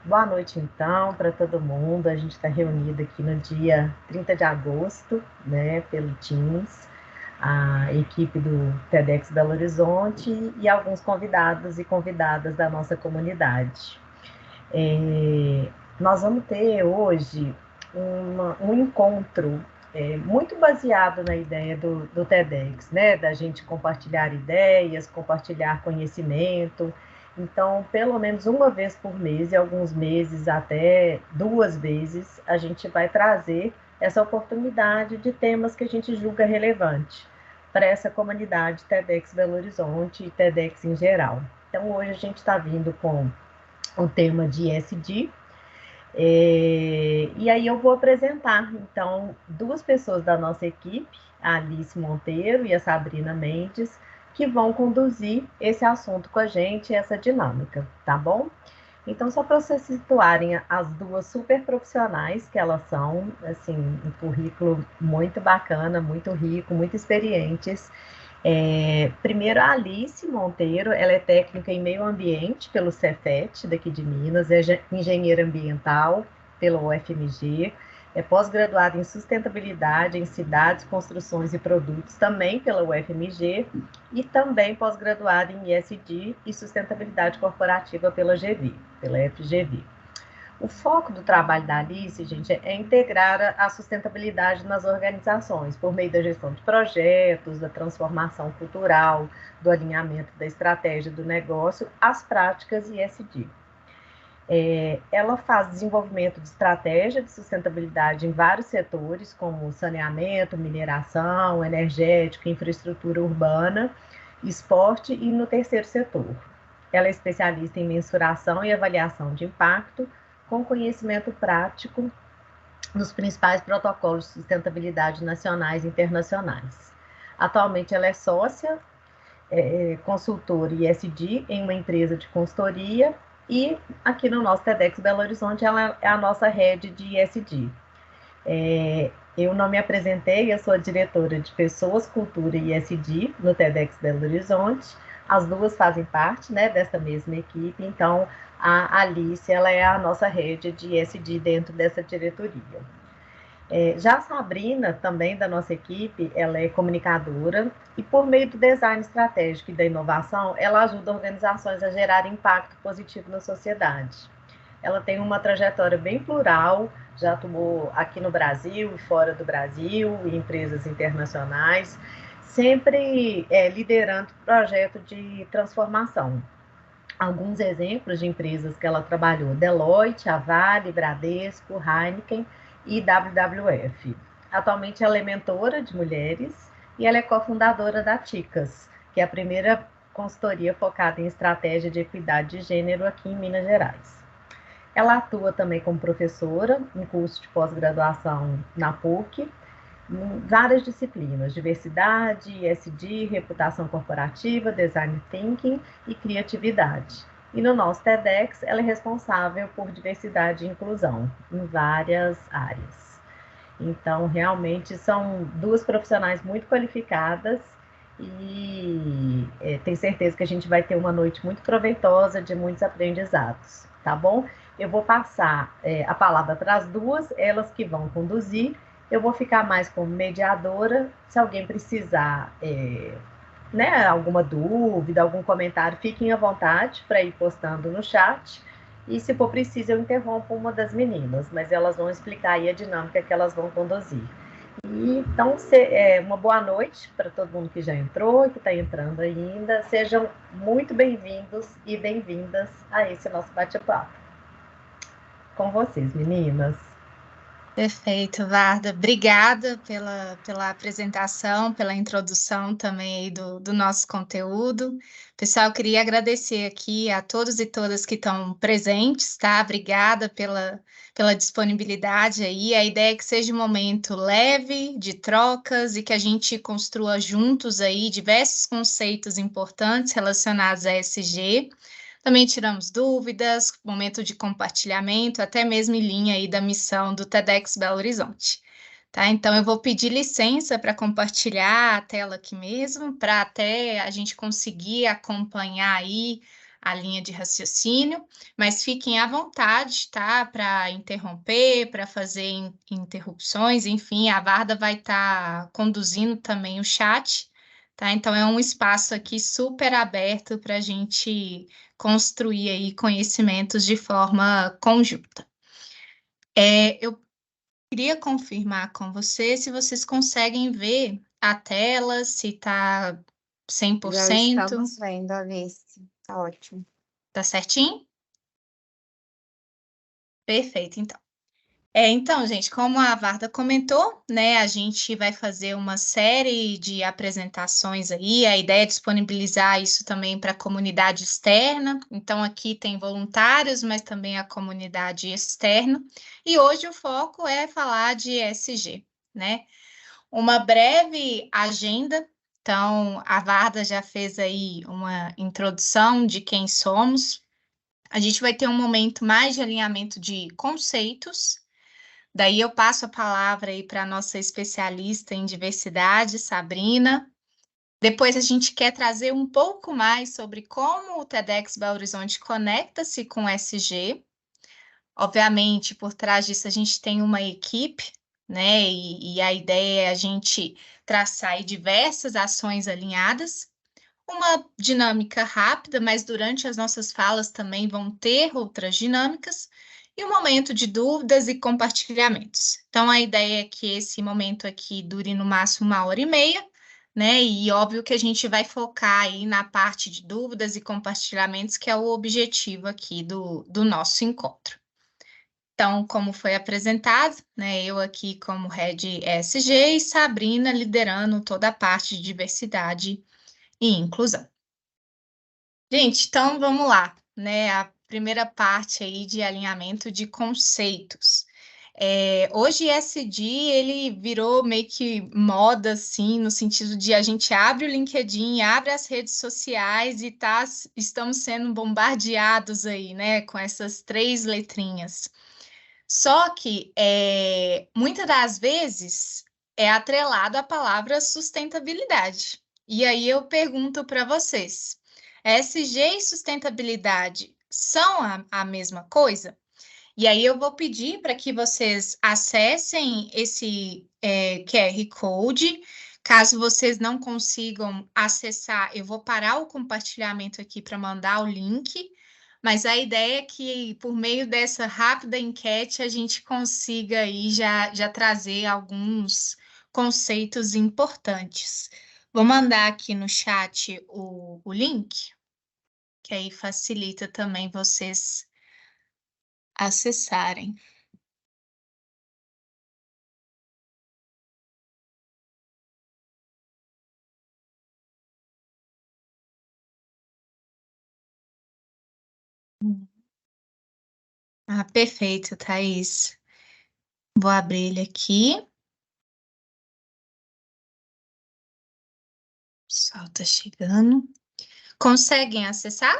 Boa noite, então, para todo mundo. A gente está reunido aqui no dia 30 de agosto, né, pelo Teams, a equipe do TEDx Belo Horizonte e alguns convidados e convidadas da nossa comunidade. Nós vamos ter hoje um encontro muito baseado na ideia do TEDx, né? Da gente compartilhar ideias, compartilhar conhecimento. Então, pelo menos uma vez por mês, e alguns meses até duas vezes, a gente vai trazer essa oportunidade de temas que a gente julga relevante para essa comunidade TEDx Belo Horizonte e TEDx em geral. Então, hoje a gente está vindo com o tema de ESG. E aí eu vou apresentar, então, duas pessoas da nossa equipe, a Alice Monteiro e a Sabrina Mendes, que vão conduzir esse assunto com a gente, essa dinâmica, tá bom? Então, só para vocês situarem as duas super profissionais que elas são, assim, um currículo muito bacana, muito rico, muito experientes. Primeiro, a Alice Monteiro, ela é técnica em meio ambiente pelo Cefet, daqui de Minas, é engenheira ambiental pela UFMG, é pós-graduada em sustentabilidade em cidades, construções e produtos, também pela UFMG, e também pós-graduada em ISD e sustentabilidade corporativa pela GV, pela FGV. O foco do trabalho da Alice, gente, é integrar a sustentabilidade nas organizações, por meio da gestão de projetos, da transformação cultural, do alinhamento da estratégia do negócio às práticas ESG. Ela faz desenvolvimento de estratégia de sustentabilidade em vários setores, como saneamento, mineração, energética, infraestrutura urbana, esporte e no terceiro setor. Ela é especialista em mensuração e avaliação de impacto, com conhecimento prático dos principais protocolos de sustentabilidade nacionais e internacionais. Atualmente, ela é sócia, consultora ESG em uma empresa de consultoria e aqui no nosso TEDx Belo Horizonte ela é a nossa rede de ESG. Eu não me apresentei, eu sou a diretora de Pessoas, Cultura e ESG no TEDx Belo Horizonte. As duas fazem parte, né, dessa mesma equipe, então a Alice ela é a nossa rede de ESG dentro dessa diretoria. Já a Sabrina, também da nossa equipe, ela é comunicadora e por meio do design estratégico e da inovação, ela ajuda organizações a gerar impacto positivo na sociedade. Ela tem uma trajetória bem plural, já atuou aqui no Brasil e fora do Brasil, em empresas internacionais, sempre liderando projeto de transformação. Alguns exemplos de empresas que ela trabalhou: Deloitte, Avale, Bradesco, Heineken e WWF. Atualmente ela é mentora de mulheres e ela é cofundadora da Ticas, que é a primeira consultoria focada em estratégia de equidade de gênero aqui em Minas Gerais. Ela atua também como professora em curso de pós-graduação na PUC, em várias disciplinas: diversidade, ESG, reputação corporativa, design thinking e criatividade. E no nosso TEDx, ela é responsável por diversidade e inclusão em várias áreas. Então, realmente, são duas profissionais muito qualificadas e tenho certeza que a gente vai ter uma noite muito proveitosa, de muitos aprendizados, tá bom? Eu vou passar a palavra para as duas, elas que vão conduzir. Eu vou ficar mais como mediadora. Se alguém precisar, né, alguma dúvida, algum comentário, fiquem à vontade para ir postando no chat. E se for preciso, eu interrompo uma das meninas, mas elas vão explicar aí a dinâmica que elas vão conduzir. E, então, uma boa noite para todo mundo que já entrou e que está entrando ainda. Sejam muito bem-vindos e bem-vindas a esse nosso bate-papo. Com vocês, meninas. Perfeito, Varda. Obrigada pela apresentação, pela introdução também aí do nosso conteúdo. Pessoal, queria agradecer aqui a todos e todas que estão presentes, tá? Obrigada pela disponibilidade aí. A ideia é que seja um momento leve, de trocas, e que a gente construa juntos aí diversos conceitos importantes relacionados a ESG. Também tiramos dúvidas, momento de compartilhamento, até mesmo em linha aí da missão do TEDx Belo Horizonte. Tá? Então, eu vou pedir licença para compartilhar a tela aqui mesmo, para até a gente conseguir acompanhar aí a linha de raciocínio, mas fiquem à vontade, tá? Para interromper, para fazer interrupções, enfim, a Varda vai estar conduzindo também o chat, tá? Então é um espaço aqui super aberto para a gente construir aí conhecimentos de forma conjunta. Eu queria confirmar com você se vocês conseguem ver a tela, se está 100%. Já estamos vendo, Alice. Tá ótimo. Tá certinho? Perfeito, então. Então, gente, como a Varda comentou, né, a gente vai fazer uma série de apresentações aí, a ideia é disponibilizar isso também para a comunidade externa, então aqui tem voluntários, mas também a comunidade externa, e hoje o foco é falar de ESG, né? Uma breve agenda, então a Varda já fez aí uma introdução de quem somos, a gente vai ter um momento mais de alinhamento de conceitos. Daí eu passo a palavra aí para a nossa especialista em diversidade, Sabrina. Depois a gente quer trazer um pouco mais sobre como o TEDx Belo Horizonte conecta-se com o SG. Obviamente, por trás disso a gente tem uma equipe, né? E a ideia é a gente traçar aí diversas ações alinhadas. Uma dinâmica rápida, mas durante as nossas falas também vão ter outras dinâmicas, e um momento de dúvidas e compartilhamentos. Então, a ideia é que esse momento aqui dure no máximo 1h30, né? E óbvio que a gente vai focar aí na parte de dúvidas e compartilhamentos, que é o objetivo aqui do nosso encontro. Então, como foi apresentado, né? Eu aqui como Head ESG e Sabrina liderando toda a parte de diversidade e inclusão. Gente, então vamos lá, né? A primeira parte aí de alinhamento de conceitos. Hoje ESG, ele virou meio que moda, assim, no sentido de a gente abre o LinkedIn, abre as redes sociais e estamos sendo bombardeados aí, né? Com essas 3 letrinhas. Só que, muitas das vezes, é atrelado à palavra sustentabilidade. E aí eu pergunto para vocês, ESG e sustentabilidade são a mesma coisa? E aí eu vou pedir para que vocês acessem esse QR Code. Caso vocês não consigam acessar, eu vou parar o compartilhamento aqui para mandar o link. Mas a ideia é que, por meio dessa rápida enquete, a gente consiga aí já trazer alguns conceitos importantes. Vou mandar aqui no chat o link, que aí facilita também vocês acessarem. Perfeito, Thaís. Vou abrir ele aqui. O pessoal tá chegando. Conseguem acessar?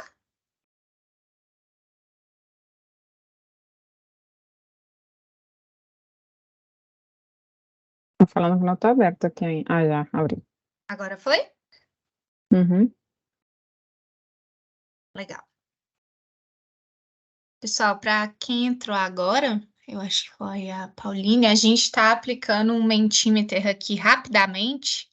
Tá falando que não tá aberto aqui ainda. Ah, já, abri. Agora foi? Uhum. Legal. Pessoal, para quem entrou agora, eu acho que foi a Pauline, a gente está aplicando um Mentimeter aqui rapidamente.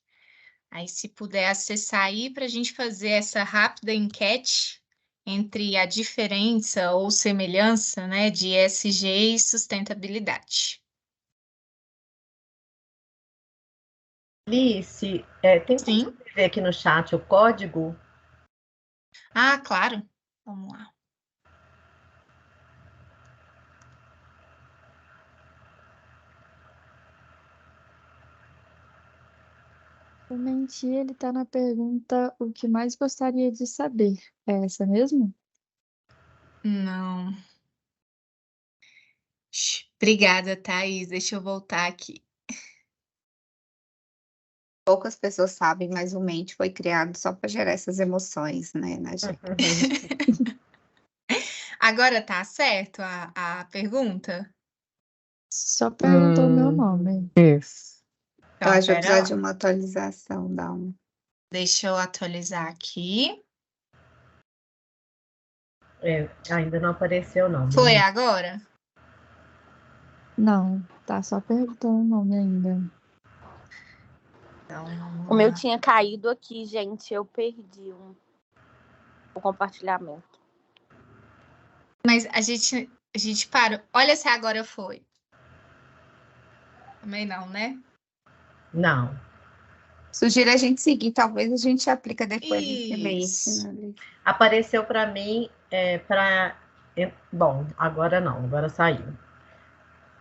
Aí, se puder acessar aí para a gente fazer essa rápida enquete entre a diferença ou semelhança, né, de ESG e sustentabilidade. Alice, tem como Sim. escrever aqui no chat o código? Ah, claro. Vamos lá. O Menti, ele tá na pergunta o que mais gostaria de saber. É essa mesmo? Não. Obrigada, Thaís. Deixa eu voltar aqui. Poucas pessoas sabem, mas o Mente foi criado só para gerar essas emoções, né, na gente. Agora tá certo a pergunta? Só perguntou o meu nome. Isso. Então, Eu acho que vai pera precisar lá. de uma atualização, dá um. Deixa eu atualizar aqui. Ainda não apareceu, não. Foi agora? Não, tá só perguntando o nome ainda. Então, vamos O meu lá. tinha caído aqui, gente. Eu perdi o compartilhamento. Mas a gente parou. Olha se agora foi. Também não, né? Não. Sugiro a gente seguir, talvez a gente aplica depois esse mês. Isso. Né? Apareceu para mim bom, agora não, agora saiu.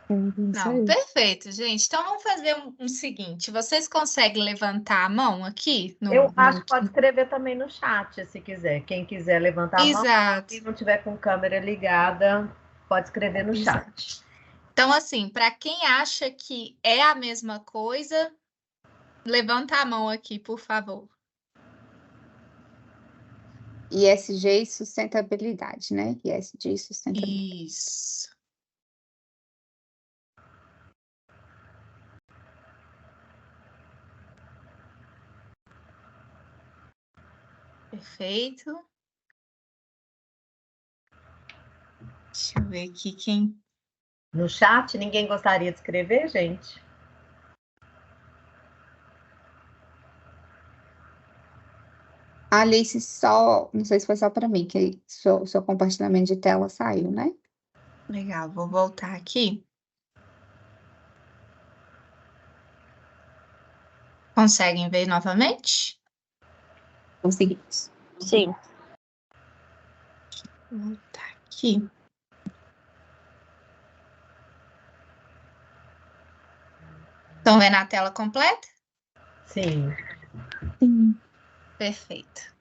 Isso Não, aí. perfeito, gente. Então vamos fazer um seguinte. Vocês conseguem levantar a mão aqui Eu acho que pode escrever também no chat, se quiser. Quem quiser levantar a mão, Exato. se não tiver com câmera ligada, pode escrever no chat. Então, assim, para quem acha que é a mesma coisa, levanta a mão aqui, por favor. ISG e sustentabilidade, né? ISG e sustentabilidade. Isso. Perfeito. Deixa eu ver aqui quem. No chat, ninguém gostaria de escrever, gente? Alice, só, não sei se foi só para mim, que seu compartilhamento de tela saiu, né? Legal, vou voltar aqui. Conseguem ver novamente? Conseguimos. Sim. Vou voltar aqui. Estão vendo a tela completa? Sim. Sim. Perfeito.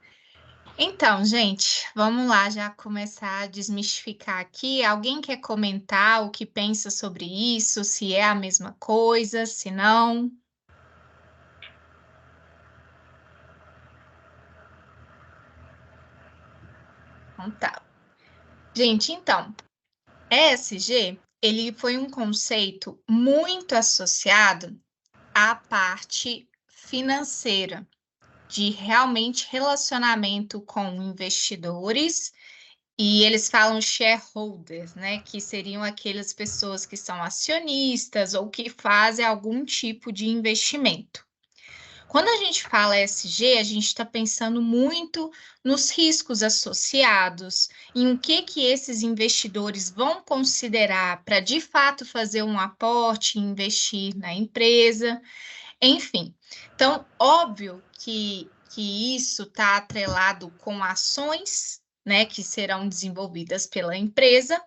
Então, gente, vamos lá já começar a desmistificar aqui. Alguém quer comentar o que pensa sobre isso? Se é a mesma coisa, se não? Então tá. Gente, então, ESG, ele foi um conceito muito associado à parte financeira, de realmente relacionamento com investidores, e eles falam shareholders, né, que seriam aquelas pessoas que são acionistas ou que fazem algum tipo de investimento. Quando a gente fala ESG, a gente está pensando muito nos riscos associados, em o que esses investidores vão considerar para de fato fazer um aporte e investir na empresa, enfim. Então, óbvio que isso está atrelado com ações, né, que serão desenvolvidas pela empresa,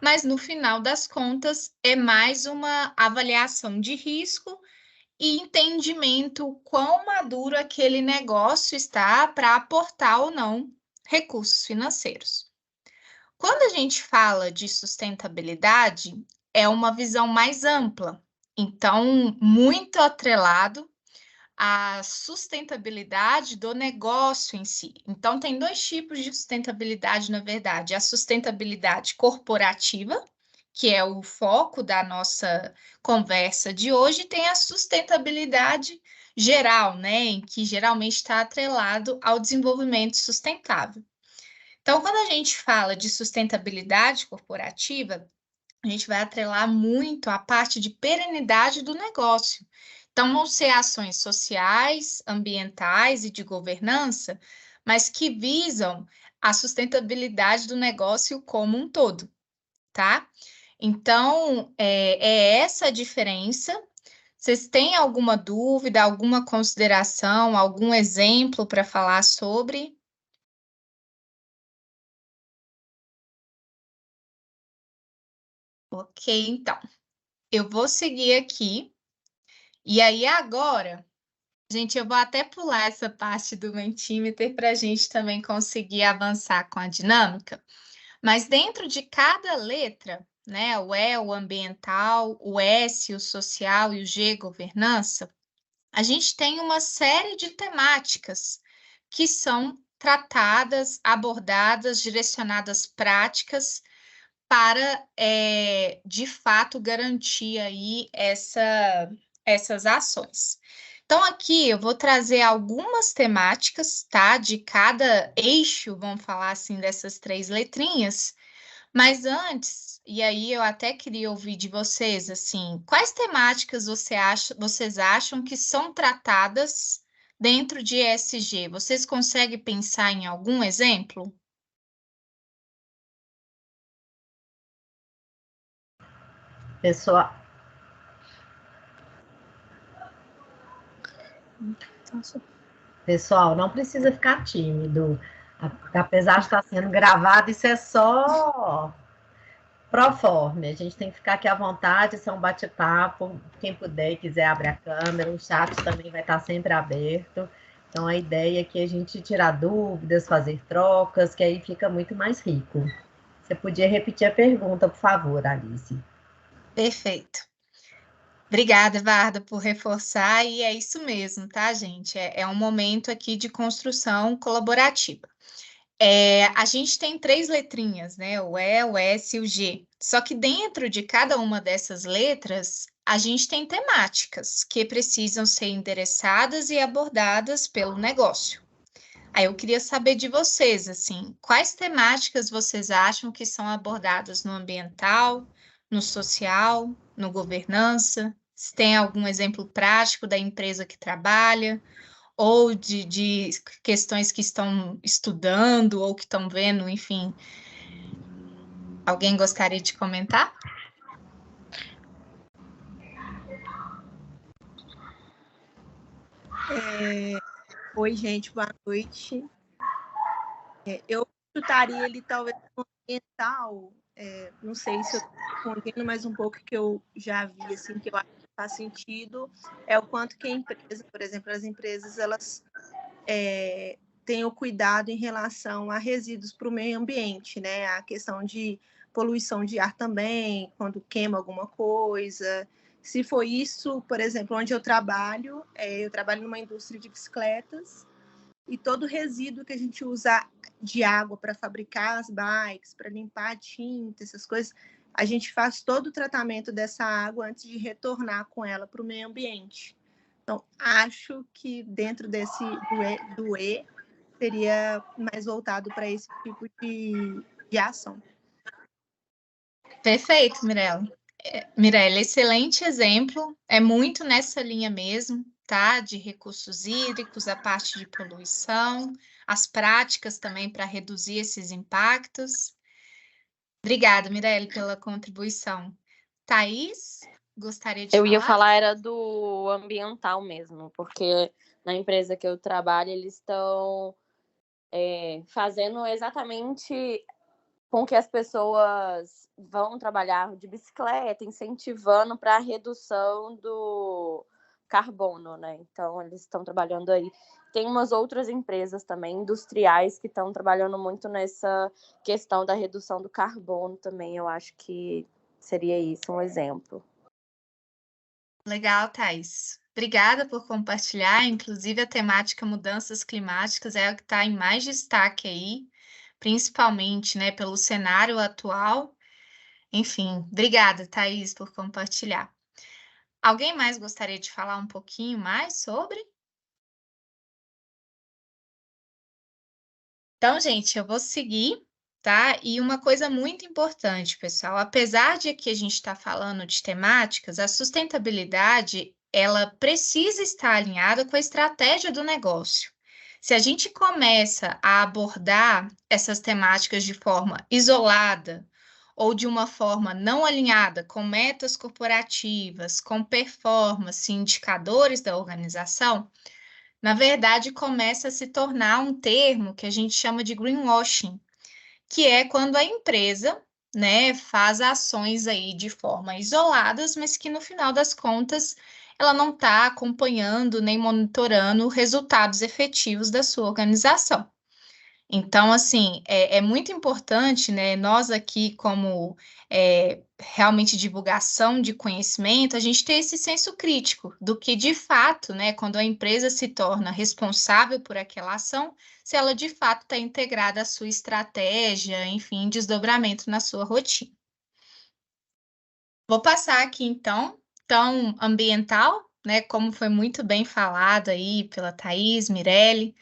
mas no final das contas é mais uma avaliação de risco e entendimento quão maduro aquele negócio está para aportar ou não recursos financeiros. Quando a gente fala de sustentabilidade, é uma visão mais ampla, então, muito atrelado à sustentabilidade do negócio em si. Então, tem dois tipos de sustentabilidade, na verdade: a sustentabilidade corporativa, que é o foco da nossa conversa de hoje, tem a sustentabilidade geral, né, em que geralmente está atrelado ao desenvolvimento sustentável. Então, quando a gente fala de sustentabilidade corporativa, a gente vai atrelar muito a parte de perenidade do negócio. Então, vão ser ações sociais, ambientais e de governança, mas que visam a sustentabilidade do negócio como um todo, tá? Então, é essa a diferença. Vocês têm alguma dúvida, alguma consideração, algum exemplo para falar sobre? Ok, então, eu vou seguir aqui. E aí, agora, gente, eu vou até pular essa parte do Mentimeter para a gente também conseguir avançar com a dinâmica. Mas dentro de cada letra, né, o E, o ambiental, o S, o social e o G, governança, a gente tem uma série de temáticas que são tratadas, abordadas, direcionadas práticas para, de fato, garantir aí essas ações. Então, aqui eu vou trazer algumas temáticas, tá? De cada eixo, vamos falar assim, dessas 3 letrinhas. Mas antes, e aí eu até queria ouvir de vocês, assim, quais temáticas vocês acham que são tratadas dentro de ESG? Vocês conseguem pensar em algum exemplo? Pessoal, pessoal, não precisa ficar tímido. Apesar de estar sendo gravado, isso é só pro forma. A gente tem que ficar aqui à vontade, isso é um bate-papo. Quem puder e quiser abrir a câmera, o chat também vai estar sempre aberto. Então, a ideia é que a gente tirar dúvidas, fazer trocas, que aí fica muito mais rico. Você podia repetir a pergunta, por favor, Alice? Perfeito. Obrigada, Varda, por reforçar, e é isso mesmo, tá, gente? É um momento aqui de construção colaborativa. A gente tem 3 letrinhas, né? O E, o S e o G. Só que dentro de cada uma dessas letras, a gente tem temáticas que precisam ser endereçadas e abordadas pelo negócio. Aí eu queria saber de vocês, assim, quais temáticas vocês acham que são abordadas no ambiental, no social, no governança? Se tem algum exemplo prático da empresa que trabalha, ou de questões que estão estudando ou que estão vendo, enfim. Alguém gostaria de comentar? Oi, gente, boa noite. Eu chutaria ele talvez no ambiental, não sei se eu estou respondendo, mas um pouco que eu já vi, assim, que eu acho que faz sentido, é o quanto que a empresa, por exemplo, as empresas, elas têm o cuidado em relação a resíduos para o meio ambiente, né? A questão de poluição de ar também, quando queima alguma coisa. Se for isso, por exemplo, onde eu trabalho numa indústria de bicicletas, e todo resíduo que a gente usa de água para fabricar as bikes, para limpar a tinta, essas coisas, a gente faz todo o tratamento dessa água antes de retornar com ela para o meio ambiente. Então, acho que dentro do E seria mais voltado para esse tipo de ação. Perfeito, Mirella. Mirella, excelente exemplo. É muito nessa linha mesmo, tá? De recursos hídricos, a parte de poluição, as práticas também para reduzir esses impactos. Obrigada, Mirella, pela contribuição. Thaís, gostaria de Eu falar? ia falar era do ambiental mesmo, porque na empresa que eu trabalho, eles estão fazendo exatamente com que as pessoas vão trabalhar de bicicleta, incentivando para a redução do carbono, né? Então, eles estão trabalhando aí. Tem umas outras empresas também, industriais, que estão trabalhando muito nessa questão da redução do carbono também. Eu acho que seria isso um exemplo. Legal, Thaís. Obrigada por compartilhar. Inclusive, a temática mudanças climáticas é a que está em mais destaque aí, principalmente, né, pelo cenário atual. Enfim, obrigada, Thaís, por compartilhar. Alguém mais gostaria de falar um pouquinho mais sobre? Então, gente, eu vou seguir, tá? E uma coisa muito importante, pessoal, apesar de que a gente está falando de temáticas, a sustentabilidade, ela precisa estar alinhada com a estratégia do negócio. Se a gente começa a abordar essas temáticas de forma isolada ou de uma forma não alinhada com metas corporativas, com performance, indicadores da organização, na verdade, começa a se tornar um termo que a gente chama de greenwashing, que é quando a empresa, né, faz ações aí de forma isoladas, mas que no final das contas ela não está acompanhando nem monitorando resultados efetivos da sua organização. Então, assim, é muito importante, né, nós aqui, como realmente divulgação de conhecimento, a gente ter esse senso crítico do que, de fato, né, quando a empresa se torna responsável por aquela ação, se ela, de fato, está integrada à sua estratégia, enfim, desdobramento na sua rotina. Vou passar aqui, então, ambiental, né, como foi muito bem falado aí pela Thaís, Mirelle,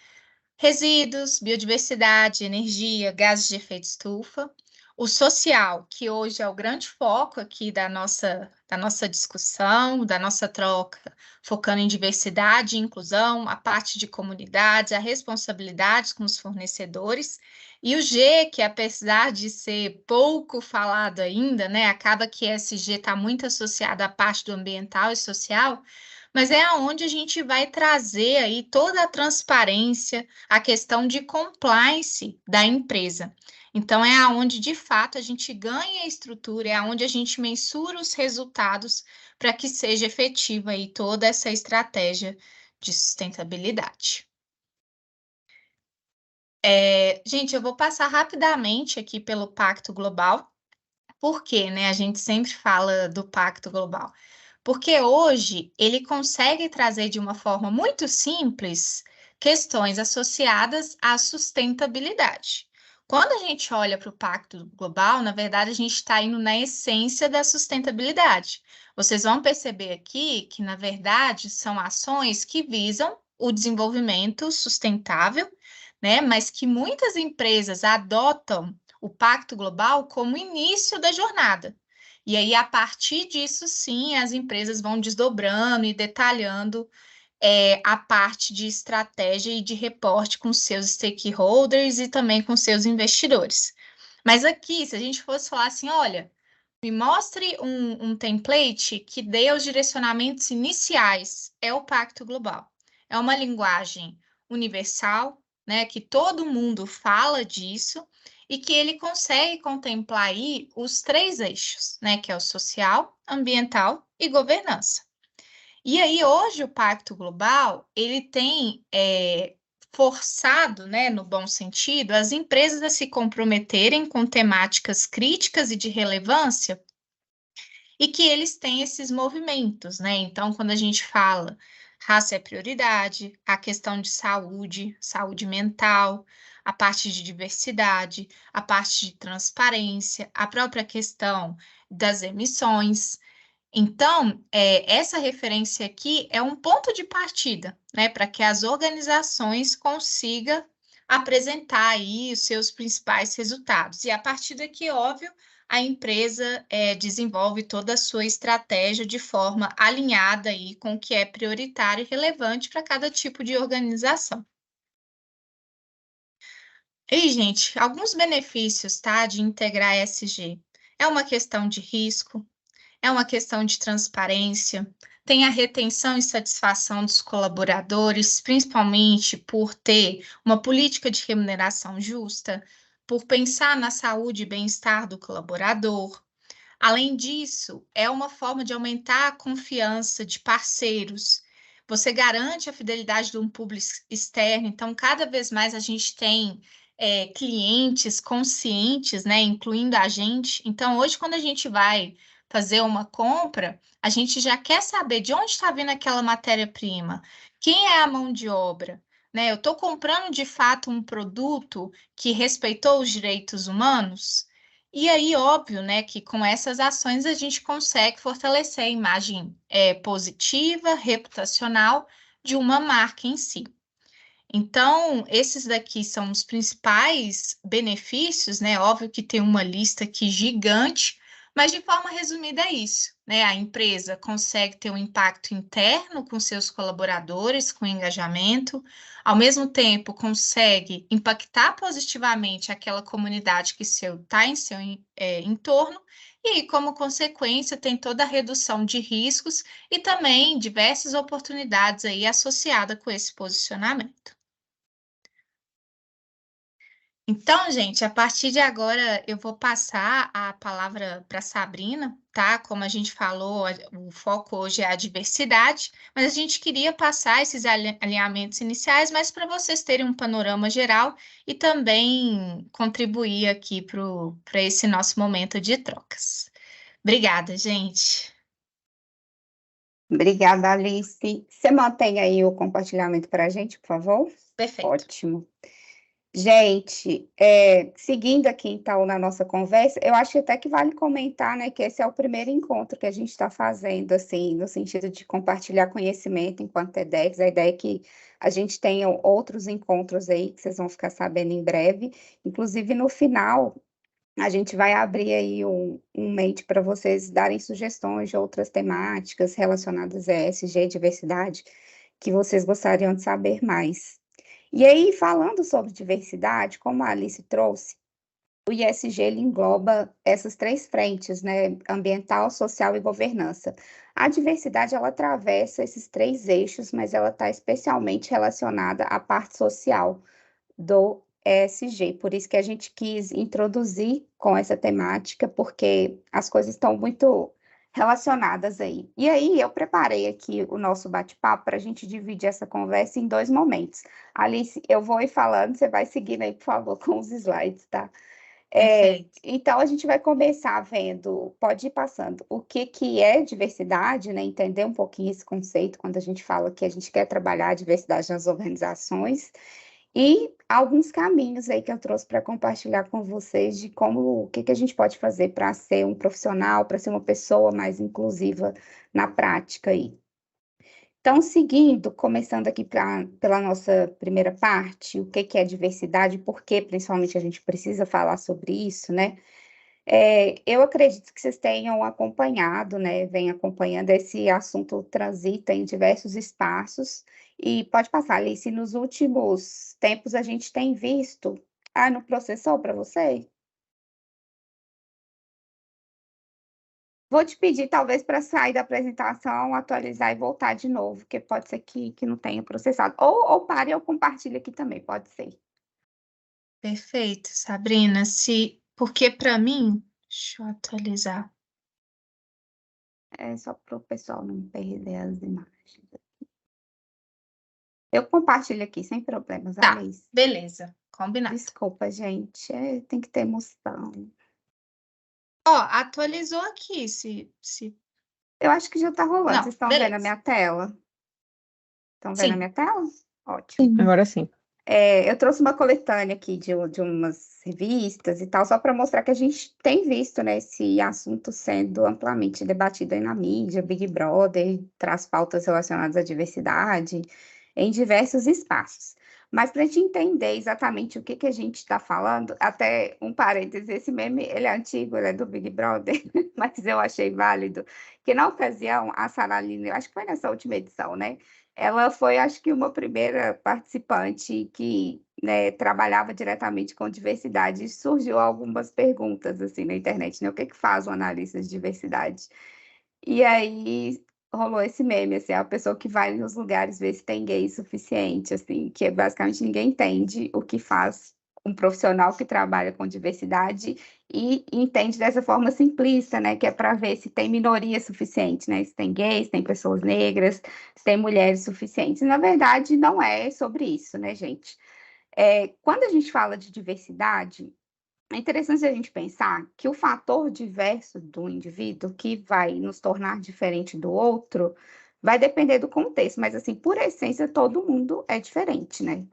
resíduos, biodiversidade, energia, gases de efeito estufa. O social, que hoje é o grande foco aqui da nossa discussão, da nossa troca, focando em diversidade e inclusão, a parte de comunidades, a responsabilidade com os fornecedores. E o G, que apesar de ser pouco falado ainda, né, acaba que ESG está muito associado à parte do ambiental e social, mas é aonde a gente vai trazer aí toda a transparência, a questão de compliance da empresa. Então, é aonde, de fato, a gente ganha estrutura, é aonde a gente mensura os resultados para que seja efetiva aí toda essa estratégia de sustentabilidade. Gente, eu vou passar rapidamente aqui pelo Pacto Global, porque, né, a gente sempre fala do Pacto Global. Porque hoje ele consegue trazer de uma forma muito simples questões associadas à sustentabilidade. Quando a gente olha para o Pacto Global, na verdade, a gente está indo na essência da sustentabilidade. Vocês vão perceber aqui que, na verdade, são ações que visam o desenvolvimento sustentável, né? Mas que muitas empresas adotam o Pacto Global como início da jornada. E aí, a partir disso, sim, as empresas vão desdobrando e detalhando a parte de estratégia e de reporte com seus stakeholders e também com seus investidores. Mas aqui, se a gente fosse falar assim, olha, me mostre um template que dê os direcionamentos iniciais, é o Pacto Global. É uma linguagem universal, né, que todo mundo fala disso, e que ele consegue contemplar aí os 3 eixos, né, que é o social, ambiental e governança. E aí, hoje, o Pacto Global, ele tem forçado, né, no bom sentido, as empresas a se comprometerem com temáticas críticas e de relevância e que eles têm esses movimentos, né? Então, quando a gente fala raça é prioridade, a questão de saúde, saúde mental, a parte de diversidade, a parte de transparência, a própria questão das emissões. Então, essa referência aqui é um ponto de partida, né, para que as organizações consigam apresentar aí os seus principais resultados. E a partir daqui, óbvio, a empresa desenvolve toda a sua estratégia de forma alinhada aí com o que é prioritário e relevante para cada tipo de organização. E, gente, alguns benefícios, tá, de integrar ESG. É uma questão de risco, é uma questão de transparência, tem a retenção e satisfação dos colaboradores, principalmente por ter uma política de remuneração justa, por pensar na saúde e bem-estar do colaborador. Além disso, é uma forma de aumentar a confiança de parceiros. Você garante a fidelidade de um público externo, então, cada vez mais a gente tem clientes conscientes, né, incluindo a gente. Então, hoje, quando a gente vai fazer uma compra, a gente já quer saber de onde está vindo aquela matéria-prima, quem é a mão de obra, né? Eu estou comprando de fato um produto que respeitou os direitos humanos? E aí, óbvio, né, que com essas ações a gente consegue fortalecer a imagem positiva, reputacional de uma marca em si. Então, esses daqui são os principais benefícios, né? Óbvio que tem uma lista aqui gigante, mas de forma resumida é isso, né? A empresa consegue ter um impacto interno com seus colaboradores, com engajamento, ao mesmo tempo consegue impactar positivamente aquela comunidade que está em seu entorno, e aí, como consequência, tem toda a redução de riscos e também diversas oportunidades aí associadas com esse posicionamento. Então, gente, a partir de agora eu vou passar a palavra para a Sabrina, tá? Como a gente falou, o foco hoje é a diversidade, mas a gente queria passar esses alinhamentos iniciais, mas para vocês terem um panorama geral e também contribuir aqui para esse nosso momento de trocas. Obrigada, gente. Obrigada, Alice. Você mantém aí o compartilhamento para a gente, por favor? Perfeito. Ótimo. Gente, seguindo aqui então na nossa conversa, eu acho até que vale comentar, né, que esse é o primeiro encontro que a gente está fazendo, assim, no sentido de compartilhar conhecimento enquanto TEDx. A ideia é que a gente tenha outros encontros aí, que vocês vão ficar sabendo em breve. Inclusive, no final, a gente vai abrir aí um Mate para vocês darem sugestões de outras temáticas relacionadas a ESG, diversidade, que vocês gostariam de saber mais. E aí, falando sobre diversidade, como a Alice trouxe, o ISG ele engloba essas três frentes, né? Ambiental, social e governança. A diversidade, ela atravessa esses três eixos, mas ela está especialmente relacionada à parte social do ESG. Por isso que a gente quis introduzir com essa temática, porque as coisas estão muito relacionadas aí. E aí, eu preparei aqui o nosso bate-papo para a gente dividir essa conversa em dois momentos. Alice, eu vou ir falando, você vai seguindo aí, por favor, com os slides, tá? Perfeito. Então, a gente vai começar vendo, pode ir passando, o que é diversidade, né? Entender um pouquinho esse conceito quando a gente fala que a gente quer trabalhar a diversidade nas organizações. E alguns caminhos aí que eu trouxe para compartilhar com vocês de como, o que a gente pode fazer para ser um profissional, para ser uma pessoa mais inclusiva na prática aí. Então, seguindo, começando aqui pela nossa primeira parte, o que é diversidade, e por que principalmente a gente precisa falar sobre isso, né? Eu acredito que vocês tenham acompanhado, né? Vem acompanhando esse assunto, transita em diversos espaços. E pode passar, Alice, nos últimos tempos a gente tem visto. Ah, não processou para você? Vou te pedir, talvez, para sair da apresentação, atualizar e voltar de novo, porque pode ser que não tenha processado. Ou pare ou compartilhe aqui também, pode ser. Perfeito, Sabrina. Porque para mim, deixa eu atualizar. É só para o pessoal não perder as imagens. Eu compartilho aqui, sem problemas, Tá, Alice. beleza, combinado. Desculpa, gente, tem que ter emoção. Ó, atualizou aqui, se... Eu acho que já está rolando. Não, Vocês estão beleza. vendo a minha tela? Estão vendo Sim. a minha tela? Ótimo. Sim. Agora sim. Eu trouxe uma coletânea aqui de umas revistas e tal, só para mostrar que a gente tem visto, né, esse assunto sendo amplamente debatido aí na mídia. Big Brother traz pautas relacionadas à diversidade em diversos espaços. Mas para a gente entender exatamente o que a gente está falando, até um parêntese, esse meme, ele é antigo, ele é do Big Brother, mas eu achei válido, que na ocasião, a Sara Lina, eu acho que foi nessa última edição, né, ela foi, acho que, uma primeira participante que, né, trabalhava diretamente com diversidade. E surgiu algumas perguntas assim na internet, né? O que faz um analista de diversidade? E aí rolou esse meme, assim, a pessoa que vai nos lugares ver se tem gay suficiente, assim, que basicamente ninguém entende o que faz um profissional que trabalha com diversidade e entende dessa forma simplista, né, que é para ver se tem minoria suficiente, né, se tem gays, se tem pessoas negras, se tem mulheres suficientes. Na verdade, não é sobre isso, né, gente? Quando a gente fala de diversidade, é interessante a gente pensar que o fator diverso do indivíduo que vai nos tornar diferente do outro vai depender do contexto, mas assim, por essência, todo mundo é diferente, né?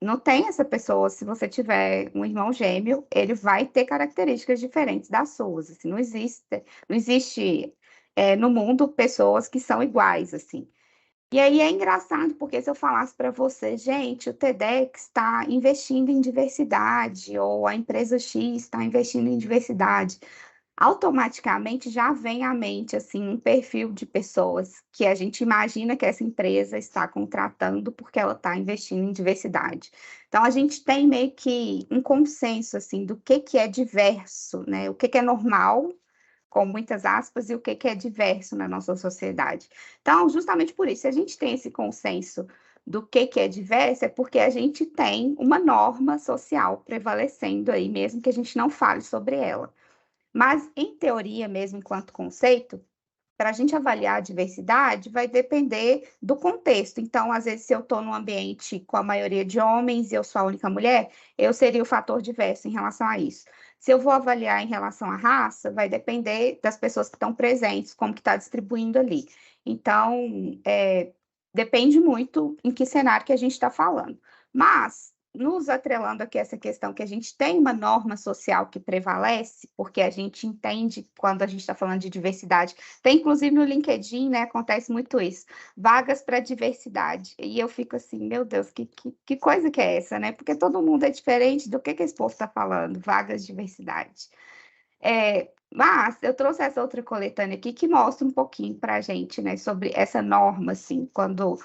Não tem essa pessoa, se você tiver um irmão gêmeo, ele vai ter características diferentes das suas, assim, não existe no mundo pessoas que são iguais, assim. E aí é engraçado, porque se eu falasse para você, gente, o TEDx está investindo em diversidade, ou a empresa X está investindo em diversidade, automaticamente já vem à mente assim um perfil de pessoas que a gente imagina que essa empresa está contratando porque ela está investindo em diversidade. Então a gente tem meio que um consenso assim do que é diverso, né? O que é normal, com muitas aspas, e o que é diverso na nossa sociedade. Então, justamente por isso, se a gente tem esse consenso do que é diverso, é porque a gente tem uma norma social prevalecendo aí, mesmo que a gente não fale sobre ela. Mas, em teoria, mesmo enquanto conceito, para a gente avaliar a diversidade, vai depender do contexto. Então, às vezes, se eu estou num ambiente com a maioria de homens e eu sou a única mulher, eu seria o fator diverso em relação a isso. Se eu vou avaliar em relação à raça, vai depender das pessoas que estão presentes, como que está distribuindo ali. Então, depende muito em que cenário que a gente está falando. Mas, nos atrelando aqui essa questão que a gente tem uma norma social que prevalece, porque a gente entende, quando a gente está falando de diversidade, tem inclusive no LinkedIn, né, acontece muito isso, vagas para diversidade, e eu fico assim, meu Deus, que coisa que é essa, né, porque todo mundo é diferente do que esse povo está falando, vagas de diversidade. Mas eu trouxe essa outra coletânea aqui que mostra um pouquinho para a gente, né, sobre essa norma, assim, quando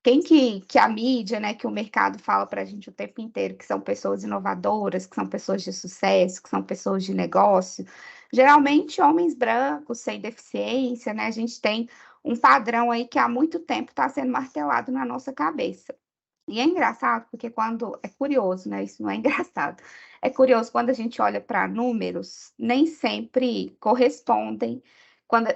quem que a mídia, né, que o mercado fala para a gente o tempo inteiro, que são pessoas inovadoras, que são pessoas de sucesso, que são pessoas de negócio, geralmente homens brancos, sem deficiência, né, a gente tem um padrão aí que há muito tempo está sendo martelado na nossa cabeça. E é engraçado, porque quando, é curioso, né, isso não é engraçado, é curioso quando a gente olha para números, nem sempre correspondem,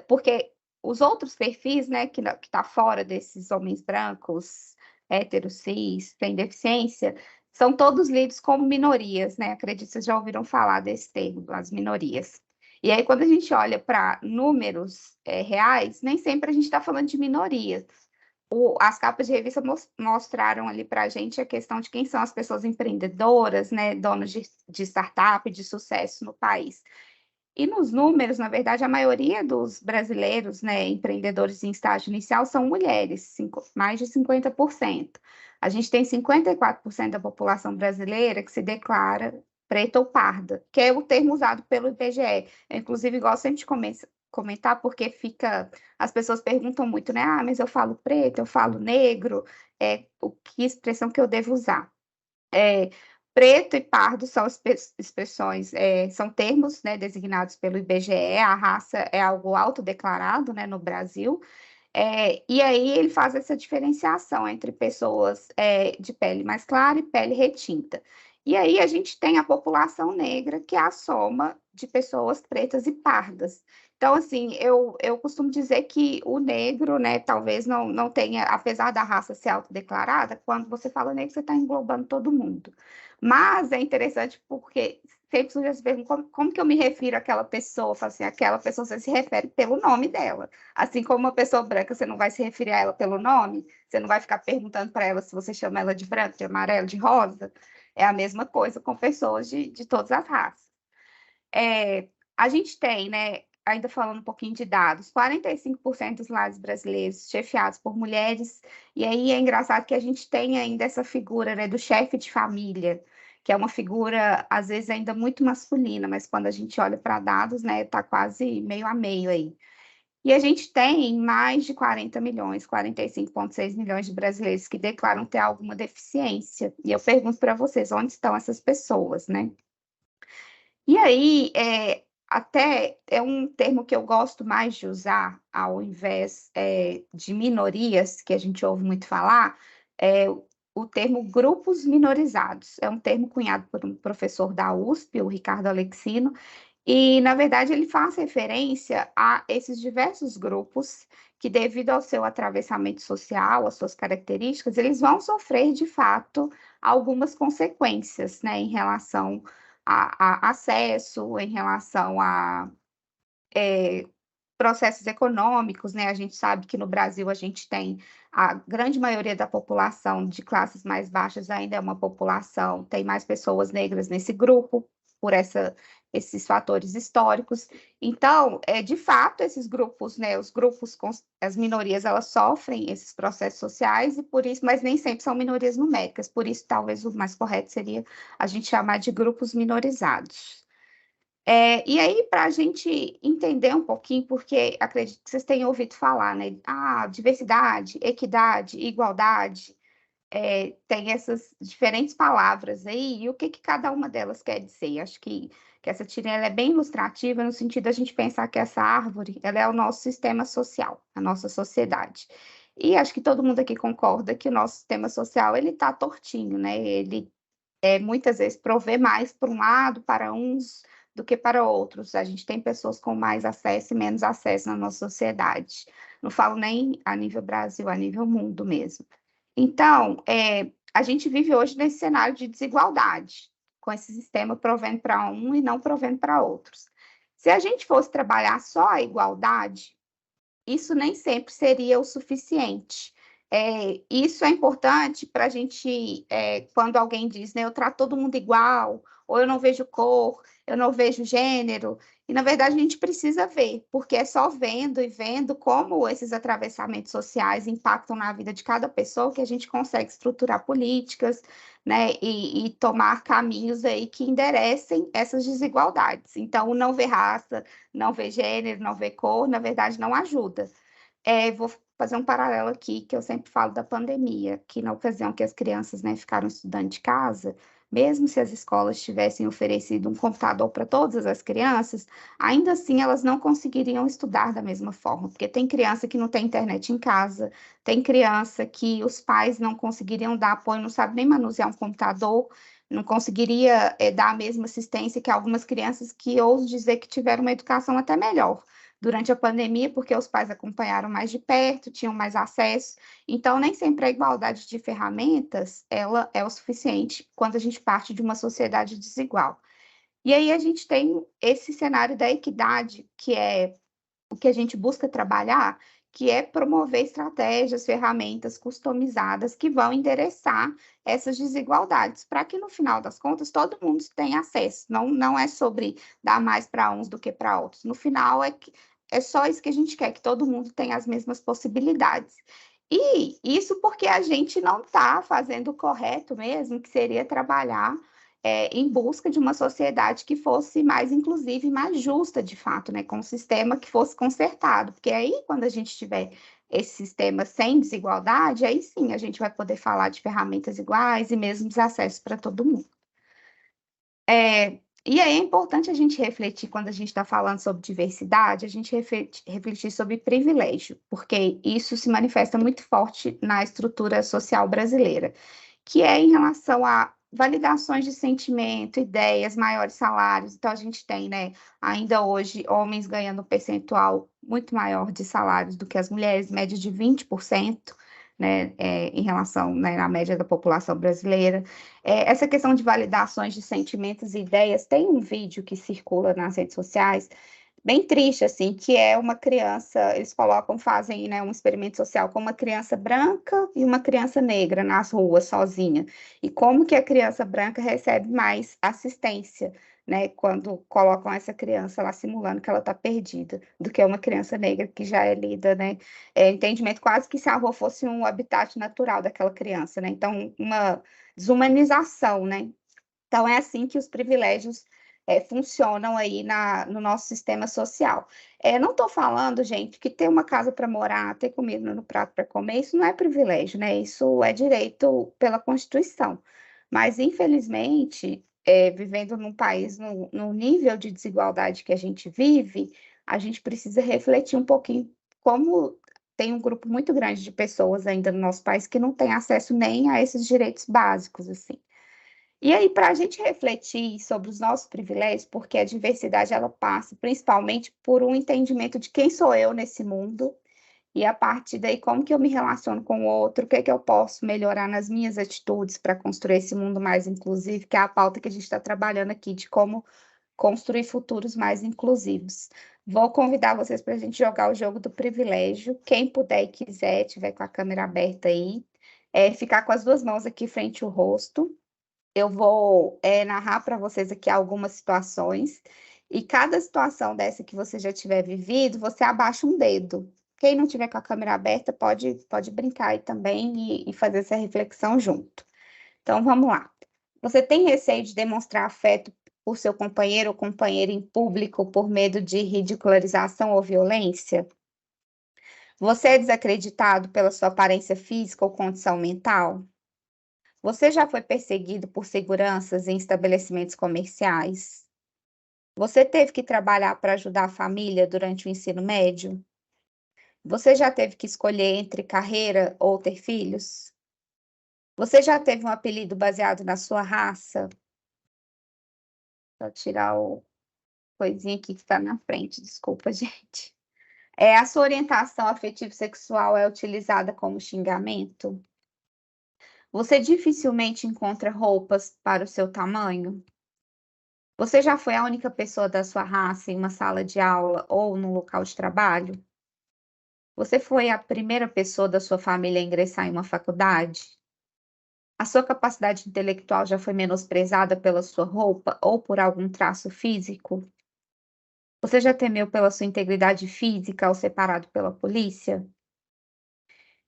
porque os outros perfis, né, que tá fora desses homens brancos, héteros, cis, sem deficiência, são todos lidos como minorias, né? Acredito que vocês já ouviram falar desse termo, as minorias. E aí, quando a gente olha para números reais, nem sempre a gente está falando de minorias. As capas de revista mostraram ali para a gente a questão de quem são as pessoas empreendedoras, né, donas de startup, de sucesso no país. E nos números, na verdade, a maioria dos brasileiros, né, empreendedores em estágio inicial são mulheres, mais de 50%. A gente tem 54% da população brasileira que se declara preta ou parda, que é o termo usado pelo IBGE. Eu, inclusive, gosto sempre de comentar, porque as pessoas perguntam muito, né? Ah, mas eu falo preto, eu falo negro, que expressão que eu devo usar? Preto e pardo são expressões, são termos, né, designados pelo IBGE, a raça é algo autodeclarado, né, no Brasil, e aí ele faz essa diferenciação entre pessoas de pele mais clara e pele retinta. E aí a gente tem a população negra, que é a soma de pessoas pretas e pardas. Então, assim, eu costumo dizer que o negro, né, talvez não tenha, apesar da raça ser autodeclarada, quando você fala negro, você está englobando todo mundo. Mas é interessante porque sempre surge essa pergunta, como que eu me refiro àquela pessoa? Eu falo assim, aquela pessoa você se refere pelo nome dela. Assim como uma pessoa branca, você não vai se referir a ela pelo nome, você não vai ficar perguntando para ela se você chama ela de branco, de amarelo, de rosa. É a mesma coisa com pessoas de todas as raças. A gente tem, né, ainda falando um pouquinho de dados, 45% dos lares brasileiros chefiados por mulheres, e aí é engraçado que a gente tem ainda essa figura, né, do chefe de família, que é uma figura, às vezes, ainda muito masculina, mas quando a gente olha para dados, né, está quase meio a meio aí. E a gente tem mais de 40 milhões, 45,6 milhões de brasileiros que declaram ter alguma deficiência. E eu pergunto para vocês, onde estão essas pessoas, né? E aí, até é um termo que eu gosto mais de usar, ao invés de minorias, que a gente ouve muito falar, é o termo grupos minorizados. É um termo cunhado por um professor da USP, o Ricardo Alexino, e, na verdade, ele faz referência a esses diversos grupos que, devido ao seu atravessamento social, às suas características, eles vão sofrer, de fato, algumas consequências, né, em relação a acesso, em relação a processos econômicos, né? A gente sabe que no Brasil a gente tem a grande maioria da população de classes mais baixas ainda é uma população, tem mais pessoas negras nesse grupo, por esses fatores históricos. Então, de fato, esses grupos, né, as minorias, elas sofrem esses processos sociais e por isso, mas nem sempre são minorias numéricas, por isso talvez o mais correto seria a gente chamar de grupos minorizados. E aí, para a gente entender um pouquinho, porque acredito que vocês tenham ouvido falar, né? Diversidade, equidade, igualdade, tem essas diferentes palavras aí, e o que cada uma delas quer dizer? Acho que essa tirinha ela é bem ilustrativa, no sentido de a gente pensar que essa árvore, ela é o nosso sistema social, a nossa sociedade. E acho que todo mundo aqui concorda que o nosso sistema social, ele está tortinho, né? Ele muitas vezes provê mais para um lado, para uns, do que para outros. A gente tem pessoas com mais acesso e menos acesso na nossa sociedade. Não falo nem a nível Brasil, a nível mundo mesmo. Então, a gente vive hoje nesse cenário de desigualdade, com esse sistema provendo para um e não provendo para outros. Se a gente fosse trabalhar só a igualdade, isso nem sempre seria o suficiente. Isso é importante para a gente, quando alguém diz, né, eu trato todo mundo igual, ou eu não vejo cor, eu não vejo gênero, e na verdade a gente precisa ver, porque é só vendo e vendo como esses atravessamentos sociais impactam na vida de cada pessoa que a gente consegue estruturar políticas, né, e tomar caminhos aí que enderecem essas desigualdades. Então, não ver raça, não ver gênero, não ver cor, na verdade não ajuda. Vou fazer um paralelo aqui, que eu sempre falo da pandemia, que na ocasião que as crianças, né, ficaram estudando de casa, mesmo se as escolas tivessem oferecido um computador para todas as crianças, ainda assim elas não conseguiriam estudar da mesma forma, porque tem criança que não tem internet em casa, tem criança que os pais não conseguiriam dar apoio, não sabe nem manusear um computador, não conseguiria, dar a mesma assistência que algumas crianças que ouso dizer que tiveram uma educação até melhor durante a pandemia, porque os pais acompanharam mais de perto, tinham mais acesso. Então, nem sempre a igualdade de ferramentas ela é o suficiente quando a gente parte de uma sociedade desigual. E aí a gente tem esse cenário da equidade, que é o que a gente busca trabalhar, que é promover estratégias, ferramentas customizadas que vão endereçar essas desigualdades, para que no final das contas todo mundo tenha acesso. Não é sobre dar mais para uns do que para outros. No final é só isso que a gente quer, que todo mundo tenha as mesmas possibilidades. E isso porque a gente não está fazendo o correto mesmo, que seria trabalhar em busca de uma sociedade que fosse mais inclusiva e mais justa, de fato, né? Com um sistema que fosse consertado. Porque aí, quando a gente tiver esse sistema sem desigualdade, aí sim a gente vai poder falar de ferramentas iguais e mesmos acessos para todo mundo. E aí é importante a gente refletir, quando a gente está falando sobre diversidade, a gente refletir sobre privilégio, porque isso se manifesta muito forte na estrutura social brasileira, que é em relação a validações de sentimento, ideias, maiores salários. Então, a gente tem, né, ainda hoje, homens ganhando um percentual muito maior de salários do que as mulheres, média de 20%, né, em relação, né, à média da população brasileira. Essa questão de validações de sentimentos e ideias, tem um vídeo que circula nas redes sociais, bem triste, assim, que é uma criança, eles fazem, né, um experimento social com uma criança branca e uma criança negra nas ruas, sozinha. E como que a criança branca recebe mais assistência, né, quando colocam essa criança lá simulando que ela está perdida, do que uma criança negra que já é lida, né, entendimento quase que se a rua fosse um habitat natural daquela criança, né, então uma desumanização, né. Então é assim que os privilégios funcionam aí no nosso sistema social. Não estou falando, gente, que ter uma casa para morar, ter comida no prato para comer, isso não é privilégio, né? Isso é direito pela Constituição. Mas, infelizmente, vivendo num país no nível de desigualdade que a gente vive, a gente precisa refletir um pouquinho como tem um grupo muito grande de pessoas ainda no nosso país que não tem acesso nem a esses direitos básicos, assim. E aí, para a gente refletir sobre os nossos privilégios, porque a diversidade ela passa principalmente por um entendimento de quem sou eu nesse mundo, e a partir daí como que eu me relaciono com o outro, o que é que eu posso melhorar nas minhas atitudes para construir esse mundo mais inclusivo, que é a pauta que a gente está trabalhando aqui, de como construir futuros mais inclusivos. Vou convidar vocês para a gente jogar o jogo do privilégio. Quem puder e quiser, tiver com a câmera aberta aí, ficar com as duas mãos aqui frente ao rosto. Eu vou narrar para vocês aqui algumas situações, e cada situação dessa que você já tiver vivido, você abaixa um dedo. Quem não tiver com a câmera aberta, pode brincar aí também e fazer essa reflexão junto. Então, vamos lá. Você tem receio de demonstrar afeto por seu companheiro ou companheira em público por medo de ridicularização ou violência? Você é desacreditado pela sua aparência física ou condição mental? Você já foi perseguido por seguranças em estabelecimentos comerciais? Você teve que trabalhar para ajudar a família durante o ensino médio? Você já teve que escolher entre carreira ou ter filhos? Você já teve um apelido baseado na sua raça? Vou tirar o coisinha aqui que está na frente, desculpa, gente. A sua orientação afetivo-sexual é utilizada como xingamento? Você dificilmente encontra roupas para o seu tamanho? Você já foi a única pessoa da sua raça em uma sala de aula ou num local de trabalho? Você foi a primeira pessoa da sua família a ingressar em uma faculdade? A sua capacidade intelectual já foi menosprezada pela sua roupa ou por algum traço físico? Você já temeu pela sua integridade física ao ser parado pela polícia?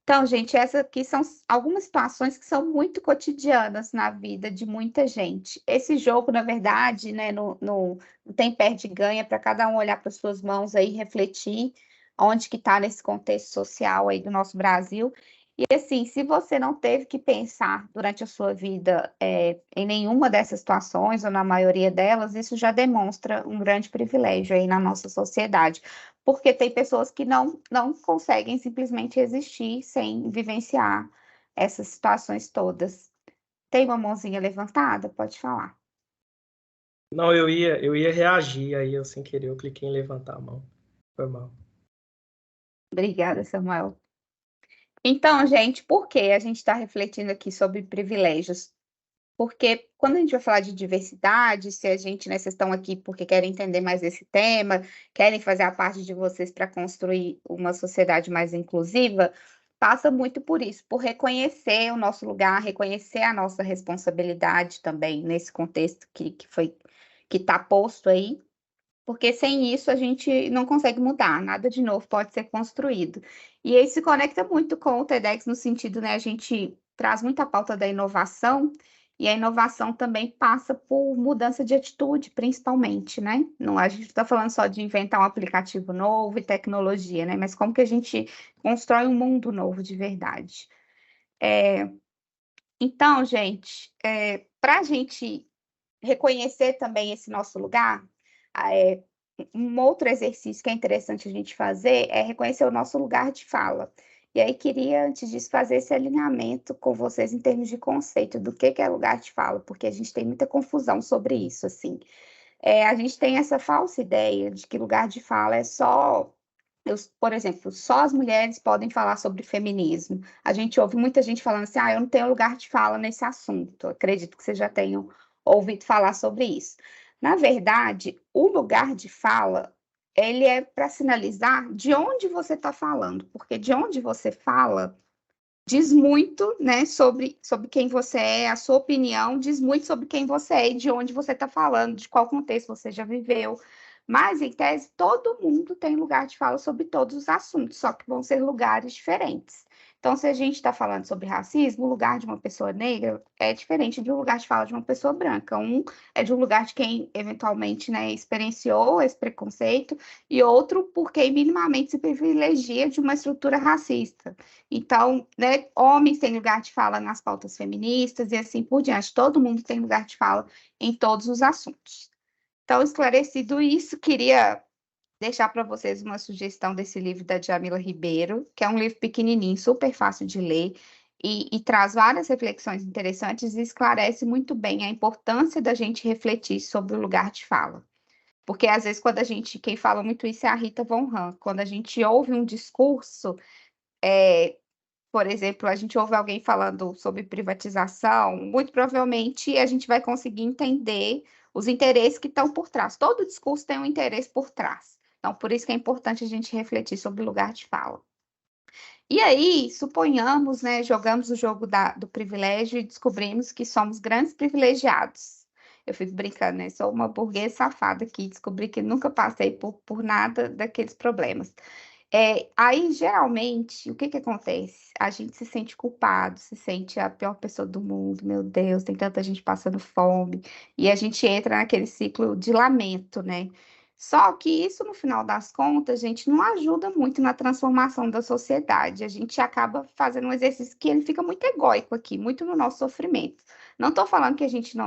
Então, gente, essas aqui são algumas situações que são muito cotidianas na vida de muita gente. Esse jogo, na verdade, né, não tem perde e ganha para cada um olhar para suas mãos aí, refletir onde que está nesse contexto social aí do nosso Brasil. E assim, se você não teve que pensar durante a sua vida em nenhuma dessas situações, ou na maioria delas, isso já demonstra um grande privilégio aí na nossa sociedade. Porque tem pessoas que não conseguem simplesmente existir sem vivenciar essas situações todas. Tem uma mãozinha levantada? Pode falar. Não, eu ia reagir, aí eu sem querer eu cliquei em levantar a mão. Foi mal. Obrigada, Samuel. Então, gente, por que a gente está refletindo aqui sobre privilégios? Porque quando a gente vai falar de diversidade, se a gente, né, vocês estão aqui porque querem entender mais desse tema, querem fazer a parte de vocês para construir uma sociedade mais inclusiva, passa muito por isso, por reconhecer o nosso lugar, reconhecer a nossa responsabilidade também nesse contexto que está posto aí, porque sem isso a gente não consegue mudar, nada de novo pode ser construído. E aí se conecta muito com o TEDx no sentido, né, a gente traz muita pauta da inovação, e a inovação também passa por mudança de atitude, principalmente, né? Não, a gente está falando só de inventar um aplicativo novo e tecnologia, né? Mas como que a gente constrói um mundo novo de verdade. Então, gente, para a gente reconhecer também esse nosso lugar, um outro exercício que é interessante a gente fazer é reconhecer o nosso lugar de fala. E aí, queria, antes disso, fazer esse alinhamento com vocês em termos de conceito do que é lugar de fala, porque a gente tem muita confusão sobre isso, assim. A gente tem essa falsa ideia de que lugar de fala é só... por exemplo, só as mulheres podem falar sobre feminismo. A gente ouve muita gente falando assim, eu não tenho lugar de fala nesse assunto. Acredito que vocês já tenham ouvido falar sobre isso. Na verdade, o lugar de fala, ele é para sinalizar de onde você está falando, porque de onde você fala diz muito, né, sobre quem você é, a sua opinião diz muito sobre quem você é e de onde você está falando, de qual contexto você já viveu. Mas, em tese, todo mundo tem lugar de fala sobre todos os assuntos, só que vão ser lugares diferentes. Então, se a gente está falando sobre racismo, o lugar de uma pessoa negra é diferente do lugar de fala de uma pessoa branca. Um é de um lugar de quem, eventualmente, né, experienciou esse preconceito, e outro por quem minimamente se privilegia de uma estrutura racista. Então, né, homens têm lugar de fala nas pautas feministas e assim por diante. Todo mundo tem lugar de fala em todos os assuntos. Então, esclarecido isso, queria deixar para vocês uma sugestão desse livro da Djamila Ribeiro, que é um livro pequenininho, super fácil de ler, e traz várias reflexões interessantes e esclarece muito bem a importância da gente refletir sobre o lugar de fala. Porque, às vezes, quem fala muito isso é a Rita Von Hunt, quando a gente ouve um discurso, por exemplo, a gente ouve alguém falando sobre privatização, muito provavelmente a gente vai conseguir entender os interesses que estão por trás. Todo discurso tem um interesse por trás. Então, por isso que é importante a gente refletir sobre o lugar de fala. E aí, suponhamos, né, jogamos o jogo do privilégio e descobrimos que somos grandes privilegiados. Eu fico brincando, né? Sou uma burguesa safada aqui, descobri que nunca passei por nada daqueles problemas. Aí, geralmente, o que acontece? A gente se sente culpado, se sente a pior pessoa do mundo, meu Deus, tem tanta gente passando fome, e a gente entra naquele ciclo de lamento, né? Só que isso, no final das contas, gente, não ajuda muito na transformação da sociedade. A gente acaba fazendo um exercício que ele fica muito egóico aqui, muito no nosso sofrimento. Não estou falando que a gente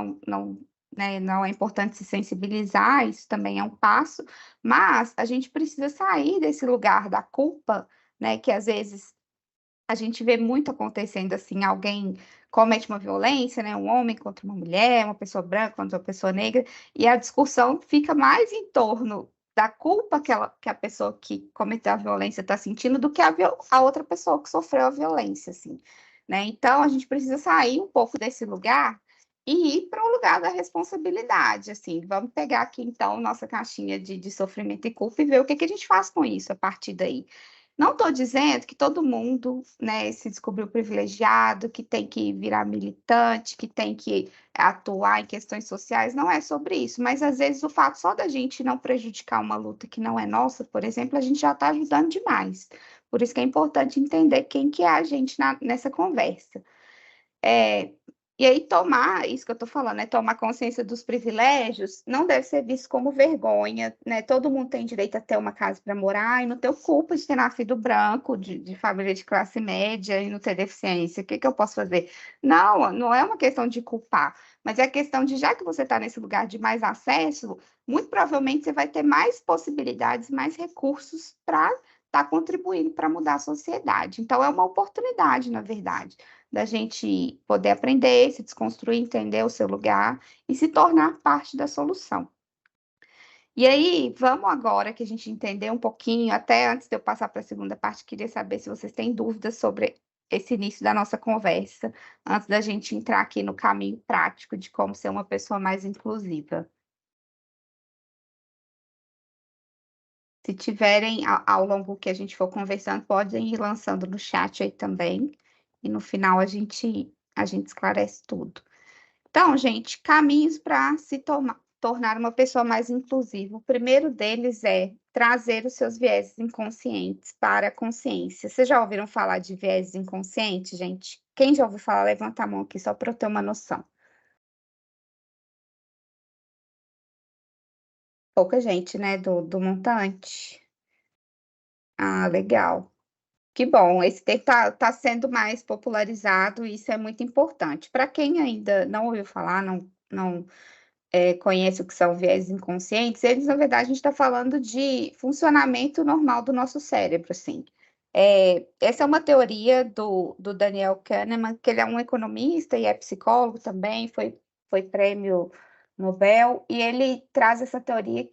né, não é importante se sensibilizar, isso também é um passo, mas a gente precisa sair desse lugar da culpa, né, que às vezes a gente vê muito acontecendo assim, alguém comete uma violência, né, um homem contra uma mulher, uma pessoa branca contra uma pessoa negra, e a discussão fica mais em torno da culpa que a pessoa que cometeu a violência está sentindo do que a outra pessoa que sofreu a violência, assim, né? Então, a gente precisa sair um pouco desse lugar e ir para o lugar da responsabilidade, assim. Vamos pegar aqui, então, nossa caixinha de sofrimento e culpa e ver o que a gente faz com isso a partir daí. Não estou dizendo que todo mundo, né, se descobriu privilegiado, que tem que virar militante, que tem que atuar em questões sociais, não é sobre isso, mas às vezes o fato só da gente não prejudicar uma luta que não é nossa, por exemplo, a gente já está ajudando demais. Por isso que é importante entender quem que é a gente nessa conversa. E aí tomar, isso que eu estou falando, né, tomar consciência dos privilégios, não deve ser visto como vergonha, né? Todo mundo tem direito a ter uma casa para morar e não ter culpa de ter nascido branco, de família de classe média e não ter deficiência. O que que eu posso fazer? Não, não é uma questão de culpar, mas é questão de, já que você está nesse lugar de mais acesso, muito provavelmente você vai ter mais possibilidades, mais recursos para estar contribuindo para mudar a sociedade. Então, é uma oportunidade, na verdade, da gente poder aprender, se desconstruir, entender o seu lugar e se tornar parte da solução. E aí, vamos agora que a gente entendeu um pouquinho, até antes de eu passar para a segunda parte, queria saber se vocês têm dúvidas sobre esse início da nossa conversa, antes da gente entrar aqui no caminho prático de como ser uma pessoa mais inclusiva. Se tiverem, ao longo que a gente for conversando, podem ir lançando no chat aí também, e no final a gente esclarece tudo. Então, gente, caminhos para se tornar uma pessoa mais inclusiva. O primeiro deles é trazer os seus vieses inconscientes para a consciência. Vocês já ouviram falar de vieses inconscientes, gente? Quem já ouviu falar, levanta a mão aqui, só para eu ter uma noção. Pouca gente, né, do montante. Ah, legal. Que bom, esse termo está sendo mais popularizado e isso é muito importante. Para quem ainda não ouviu falar, não conhece o que são viéses inconscientes, eles, na verdade, a gente está falando de funcionamento normal do nosso cérebro, assim. Essa é uma teoria do Daniel Kahneman, que ele é um economista e é psicólogo também, foi prêmio Nobel, e ele traz essa teoria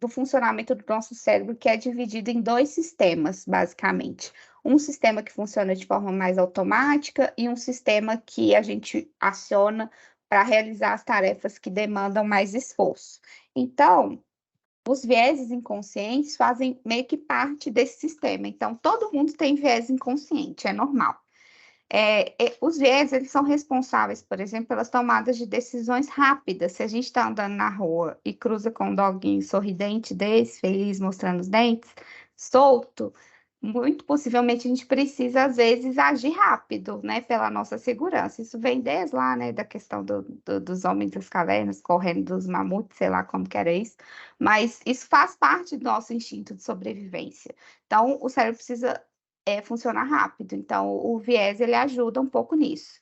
do funcionamento do nosso cérebro, que é dividido em dois sistemas, basicamente. Um sistema que funciona de forma mais automática e um sistema que a gente aciona para realizar as tarefas que demandam mais esforço. Então, os vieses inconscientes fazem meio que parte desse sistema. Então, todo mundo tem viés inconsciente, é normal. Os vieses, eles são responsáveis, por exemplo, pelas tomadas de decisões rápidas. Se a gente está andando na rua e cruza com um doguinho sorridente desse, feliz, mostrando os dentes, solto, muito possivelmente a gente precisa, às vezes, agir rápido, né, pela nossa segurança. Isso vem desde lá, né, da questão dos homens das cavernas, correndo dos mamutes, sei lá como que era isso, mas isso faz parte do nosso instinto de sobrevivência. Então, o cérebro precisa funcionar rápido. Então, o viés, ele ajuda um pouco nisso.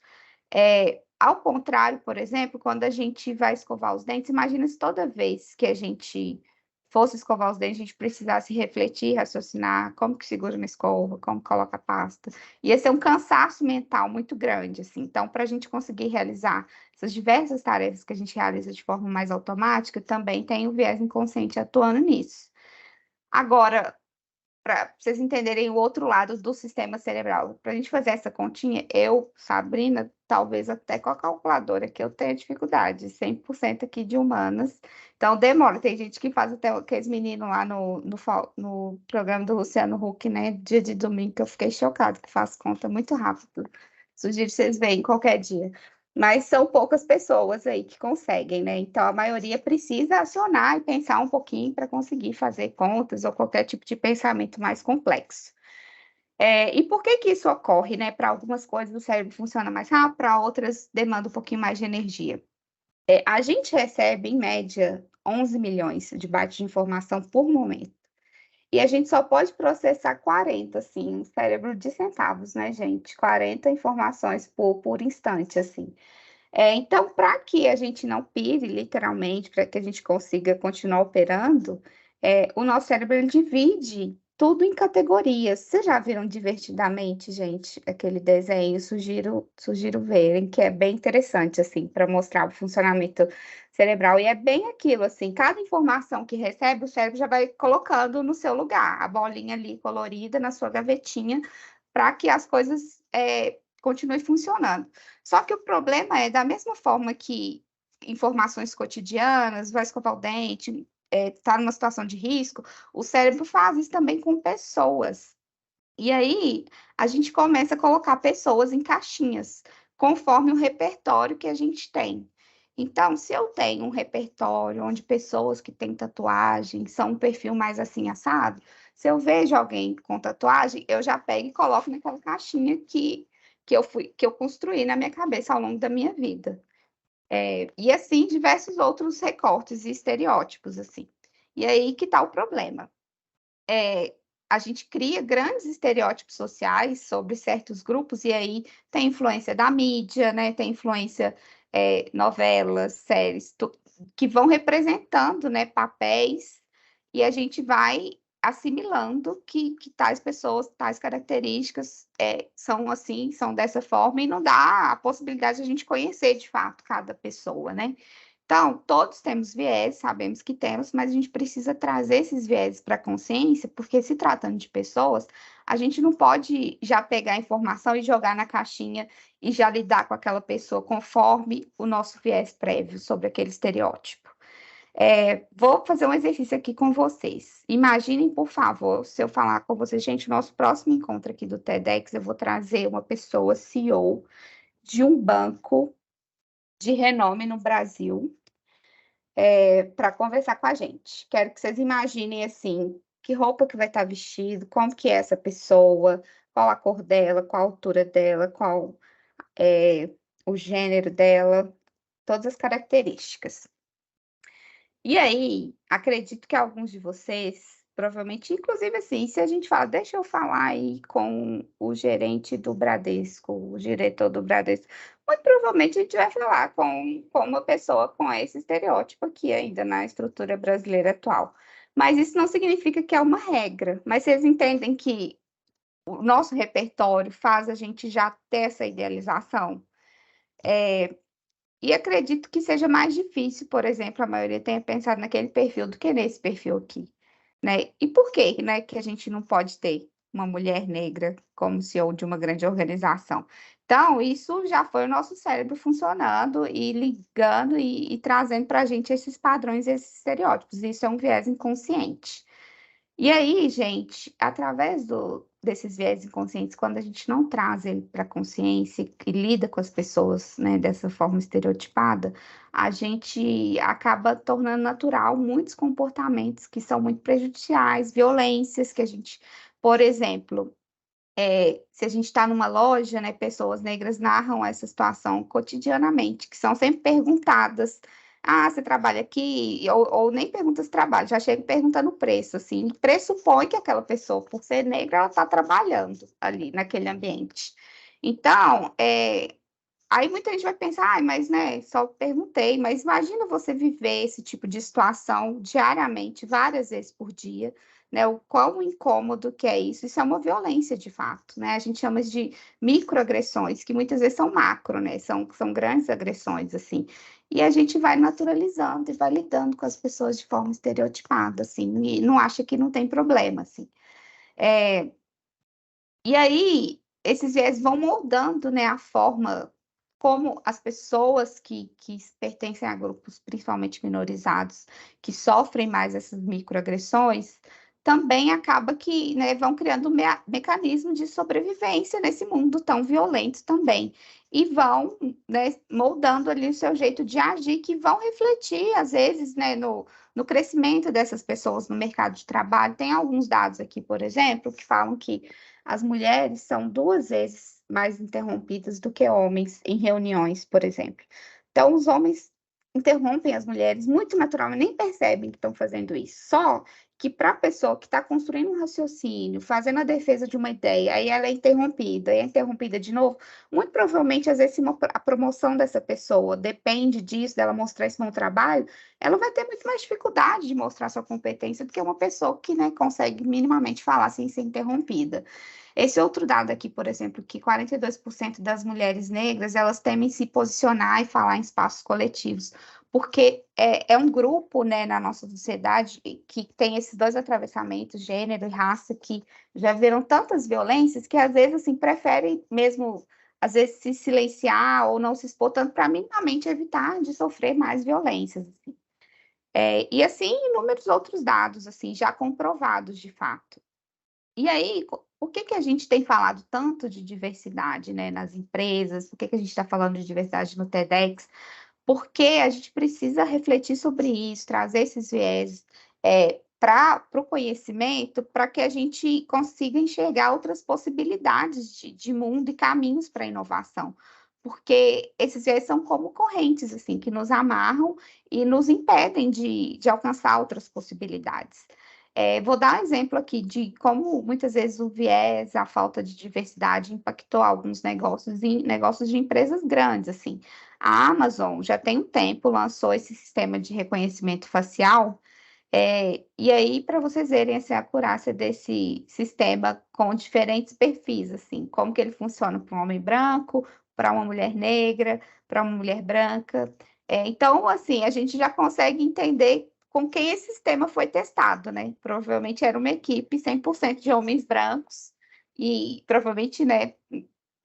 Ao contrário, por exemplo, quando a gente vai escovar os dentes, imagina se toda vez que a gente fosse escovar os dentes, a gente precisasse refletir, raciocinar, como que segura uma escova, como coloca a pasta. Ia ser um cansaço mental muito grande, assim. Então, para a gente conseguir realizar essas diversas tarefas que a gente realiza de forma mais automática, também tem o viés inconsciente atuando nisso. Agora, para vocês entenderem o outro lado do sistema cerebral. Para a gente fazer essa continha, eu, Sabrina, talvez até com a calculadora, que eu tenho dificuldade, 100% aqui de humanas. Então, demora. Tem gente que faz até aqueles meninos lá no programa do Luciano Huck, né? Dia de domingo, que eu fiquei chocada, que faz conta muito rápido. Sugiro que vocês veem qualquer dia. Mas são poucas pessoas aí que conseguem, né? Então, a maioria precisa acionar e pensar um pouquinho para conseguir fazer contas ou qualquer tipo de pensamento mais complexo. E por que isso ocorre, né? Para algumas coisas o cérebro funciona mais rápido, para outras demanda um pouquinho mais de energia. A gente recebe, em média, 11 milhões de bytes de informação por momento. E a gente só pode processar 40, assim, um cérebro de centavos, né, gente? 40 informações por instante, assim. Então, para que a gente não pire, literalmente, para que a gente consiga continuar operando, o nosso cérebro ele divide tudo em categorias. Vocês já viram Divertidamente, gente? Aquele desenho, sugiro verem, que é bem interessante, assim, para mostrar o funcionamento cerebral. E é bem aquilo, assim, cada informação que recebe, o cérebro já vai colocando no seu lugar, a bolinha ali colorida na sua gavetinha, para que as coisas continuem funcionando. Só que o problema é, da mesma forma que informações cotidianas, vai escovar o dente, está numa situação de risco, o cérebro faz isso também com pessoas. E aí, a gente começa a colocar pessoas em caixinhas, conforme o repertório que a gente tem. Então, se eu tenho um repertório onde pessoas que têm tatuagem são um perfil mais assim, assado, se eu vejo alguém com tatuagem, eu já pego e coloco naquela caixinha que eu construí na minha cabeça ao longo da minha vida. E assim, diversos outros recortes e estereótipos, assim. E aí que está o problema. A gente cria grandes estereótipos sociais sobre certos grupos, e aí tem influência da mídia, né? Tem influência, novelas, séries, que vão representando, né, papéis, e a gente vai assimilando que tais pessoas, tais características são assim, são dessa forma, e não dá a possibilidade de a gente conhecer de fato cada pessoa, né? Então, todos temos viés, sabemos que temos, mas a gente precisa trazer esses viés para a consciência, porque se tratando de pessoas, a gente não pode já pegar a informação e jogar na caixinha e já lidar com aquela pessoa conforme o nosso viés prévio sobre aquele estereótipo. Vou fazer um exercício aqui com vocês. Imaginem, por favor, se eu falar com vocês, gente, nosso próximo encontro aqui do TEDx, eu vou trazer uma pessoa CEO de um banco de renome no Brasil, para conversar com a gente. Quero que vocês imaginem, assim, que roupa que vai estar vestido, como que é essa pessoa, qual a cor dela, qual a altura dela, qual o gênero dela, todas as características. E aí, acredito que alguns de vocês, provavelmente, inclusive assim, se a gente fala, deixa eu falar aí com o gerente do Bradesco, o diretor do Bradesco, muito provavelmente a gente vai falar com uma pessoa com esse estereótipo aqui ainda na estrutura brasileira atual. Mas isso não significa que é uma regra, mas vocês entendem que o nosso repertório faz a gente já ter essa idealização? E acredito que seja mais difícil, por exemplo, a maioria tenha pensado naquele perfil do que nesse perfil aqui, né? E por quê, né, que a gente não pode ter uma mulher negra como CEO de uma grande organização? Então, isso já foi o nosso cérebro funcionando e ligando e trazendo para a gente esses padrões, esses estereótipos. Isso é um viés inconsciente. E aí, gente, através desses viés inconscientes, quando a gente não traz ele para a consciência e lida com as pessoas, né, dessa forma estereotipada, a gente acaba tornando natural muitos comportamentos que são muito prejudiciais, violências que a gente, por exemplo, se a gente está numa loja, né, pessoas negras narram essa situação cotidianamente, que são sempre perguntadas: ah, você trabalha aqui? Ou nem pergunta se trabalha, já chega perguntando o preço, assim, pressupõe que aquela pessoa, por ser negra, ela está trabalhando ali naquele ambiente. Então, aí muita gente vai pensar, mas né, só perguntei, mas imagina você viver esse tipo de situação diariamente, várias vezes por dia, né? O quão incômodo que é isso. Isso é uma violência de fato, né? A gente chama de microagressões, que muitas vezes são macro, né? São grandes agressões, assim. E a gente vai naturalizando e vai lidando com as pessoas de forma estereotipada, assim, e não acha que não tem problema, assim. E aí, esses viés vão moldando, né, a forma como as pessoas que pertencem a grupos principalmente minorizados, que sofrem mais essas microagressões, também acaba que, né, vão criando mecanismo de sobrevivência nesse mundo tão violento também. E vão, né, moldando ali o seu jeito de agir, que vão refletir, às vezes, né, no crescimento dessas pessoas no mercado de trabalho. Tem alguns dados aqui, por exemplo, que falam que as mulheres são 2 vezes mais interrompidas do que homens em reuniões, por exemplo. Então, os homens interrompem as mulheres muito naturalmente, nem percebem que estão fazendo isso. Só que para a pessoa que está construindo um raciocínio, fazendo a defesa de uma ideia, aí ela é interrompida de novo, muito provavelmente, às vezes, se a promoção dessa pessoa depende disso, dela mostrar esse bom trabalho, ela vai ter muito mais dificuldade de mostrar sua competência do que uma pessoa que, né, consegue minimamente falar sem ser interrompida. Esse outro dado aqui, por exemplo, que 42% das mulheres negras, elas temem se posicionar e falar em espaços coletivos, porque é um grupo, né, na nossa sociedade que tem esses dois atravessamentos, gênero e raça, que já viram tantas violências que, às vezes, assim, preferem mesmo, às vezes, se silenciar ou não se expor tanto para minimamente evitar de sofrer mais violências, assim. E, assim, inúmeros outros dados, assim, já comprovados, de fato. E aí, por que a gente tem falado tanto de diversidade, né, nas empresas? Por que a gente está falando de diversidade no TEDx? Porque a gente precisa refletir sobre isso, trazer esses viés para o conhecimento, para que a gente consiga enxergar outras possibilidades de mundo e caminhos para a inovação. Porque esses viés são como correntes, assim, que nos amarram e nos impedem de alcançar outras possibilidades. Vou dar um exemplo aqui de como muitas vezes o viés, a falta de diversidade impactou alguns negócios de empresas grandes, assim. A Amazon já tem um tempo lançou esse sistema de reconhecimento facial, e aí para vocês verem assim, a acurácia desse sistema com diferentes perfis, assim, como que ele funciona para um homem branco, para uma mulher negra, para uma mulher branca. Então, assim, a gente já consegue entender com quem esse sistema foi testado, né? Provavelmente era uma equipe 100% de homens brancos e provavelmente, né,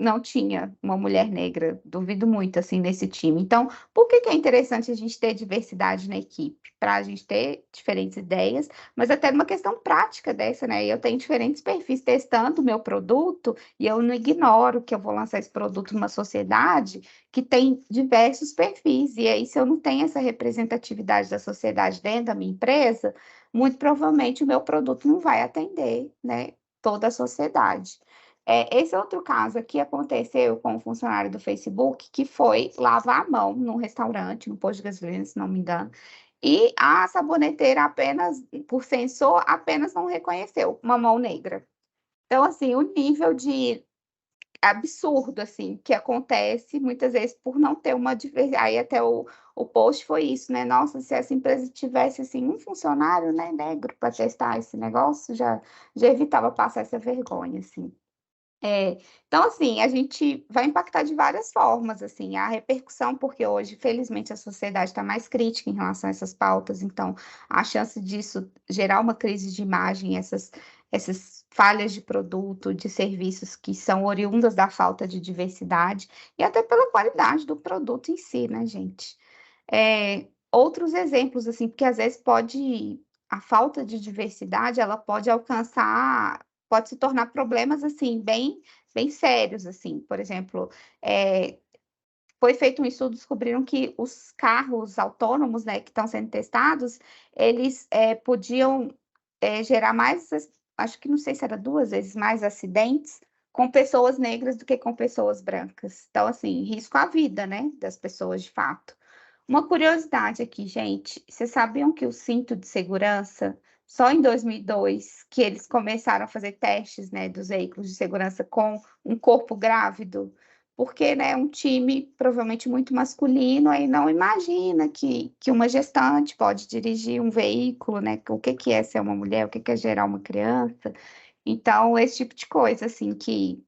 não tinha uma mulher negra, duvido muito, assim, nesse time. Então, por que é interessante a gente ter diversidade na equipe? Para a gente ter diferentes ideias, mas até numa questão prática dessa, né? Eu tenho diferentes perfis testando o meu produto e eu não ignoro que eu vou lançar esse produto numa sociedade que tem diversos perfis. E aí, se eu não tenho essa representatividade da sociedade dentro da minha empresa, muito provavelmente o meu produto não vai atender, né, toda a sociedade. Esse outro caso aqui aconteceu com um funcionário do Facebook que foi lavar a mão num restaurante, no posto de gasolina, se não me engano, e a saboneteira apenas, por sensor, apenas não reconheceu uma mão negra. Então, assim, o nível de absurdo, assim, que acontece muitas vezes por não ter uma diversidade. Aí até o post foi isso, né? Nossa, se essa empresa tivesse, assim, um funcionário, né, negro para testar esse negócio, já evitava passar essa vergonha, assim. Então, assim, a gente vai impactar de várias formas, assim, a repercussão, porque hoje, felizmente, a sociedade está mais crítica em relação a essas pautas, então, a chance disso gerar uma crise de imagem, essas falhas de produto, de serviços que são oriundas da falta de diversidade, e até pela qualidade do produto em si, né, gente? Outros exemplos, assim, porque às vezes a falta de diversidade, ela pode se tornar problemas, assim, bem, bem sérios, assim. Por exemplo, foi feito um estudo, descobriram que os carros autônomos, né, que estão sendo testados, eles podiam gerar mais, acho que não sei se era 2 vezes mais acidentes com pessoas negras do que com pessoas brancas. Então, assim, risco à vida, né, das pessoas, de fato. Uma curiosidade aqui, gente, vocês sabiam que o cinto de segurança, só em 2002, que eles começaram a fazer testes, né, dos veículos de segurança com um corpo grávido? Porque, né, um time provavelmente muito masculino, aí não imagina que uma gestante pode dirigir um veículo, né, o que é ser uma mulher, o que é gerar uma criança. Então, esse tipo de coisa, assim, que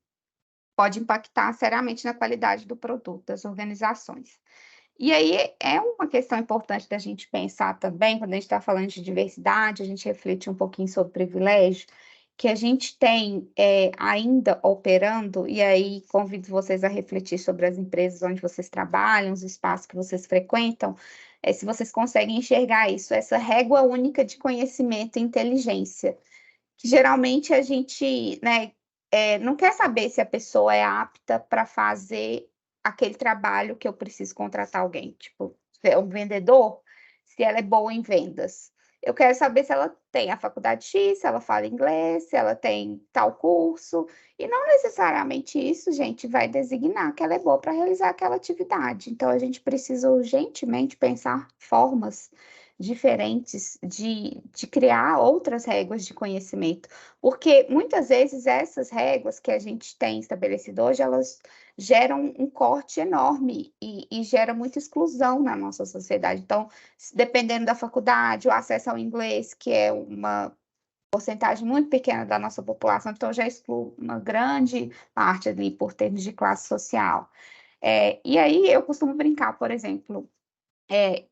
pode impactar seriamente na qualidade do produto das organizações. E aí é uma questão importante da gente pensar também, quando a gente está falando de diversidade, a gente refletir um pouquinho sobre privilégio, que a gente tem ainda operando, e aí convido vocês a refletir sobre as empresas onde vocês trabalham, os espaços que vocês frequentam, se vocês conseguem enxergar isso, essa régua única de conhecimento e inteligência, que geralmente a gente, né, não quer saber se a pessoa é apta para fazer aquele trabalho que eu preciso contratar alguém. Tipo, se é um vendedor, se ela é boa em vendas. Eu quero saber se ela tem a faculdade X, se ela fala inglês, se ela tem tal curso. E não necessariamente isso, gente, vai designar que ela é boa para realizar aquela atividade. Então, a gente precisa urgentemente pensar formas diferentes de criar outras réguas de conhecimento. Porque muitas vezes essas réguas que a gente tem estabelecido hoje, elas geram um corte enorme e gera muita exclusão na nossa sociedade. Então, dependendo da faculdade, o acesso ao inglês, que é uma porcentagem muito pequena da nossa população, então já exclui uma grande parte ali por termos de classe social. E aí eu costumo brincar, por exemplo,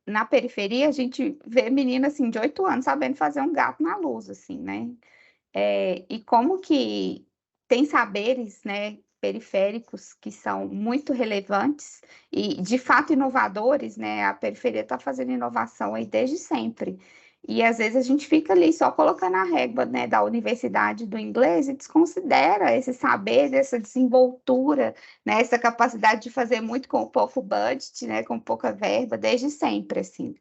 na periferia a gente vê menina assim de 8 anos sabendo fazer um gato na luz, assim, né? E como que tem saberes, né, periféricos que são muito relevantes e, de fato, inovadores, né? A periferia está fazendo inovação aí desde sempre. E às vezes a gente fica ali só colocando a régua, né, da universidade do inglês e desconsidera esse saber, essa desenvoltura, né, essa capacidade de fazer muito com pouco budget, né, com pouca verba, desde sempre, assim.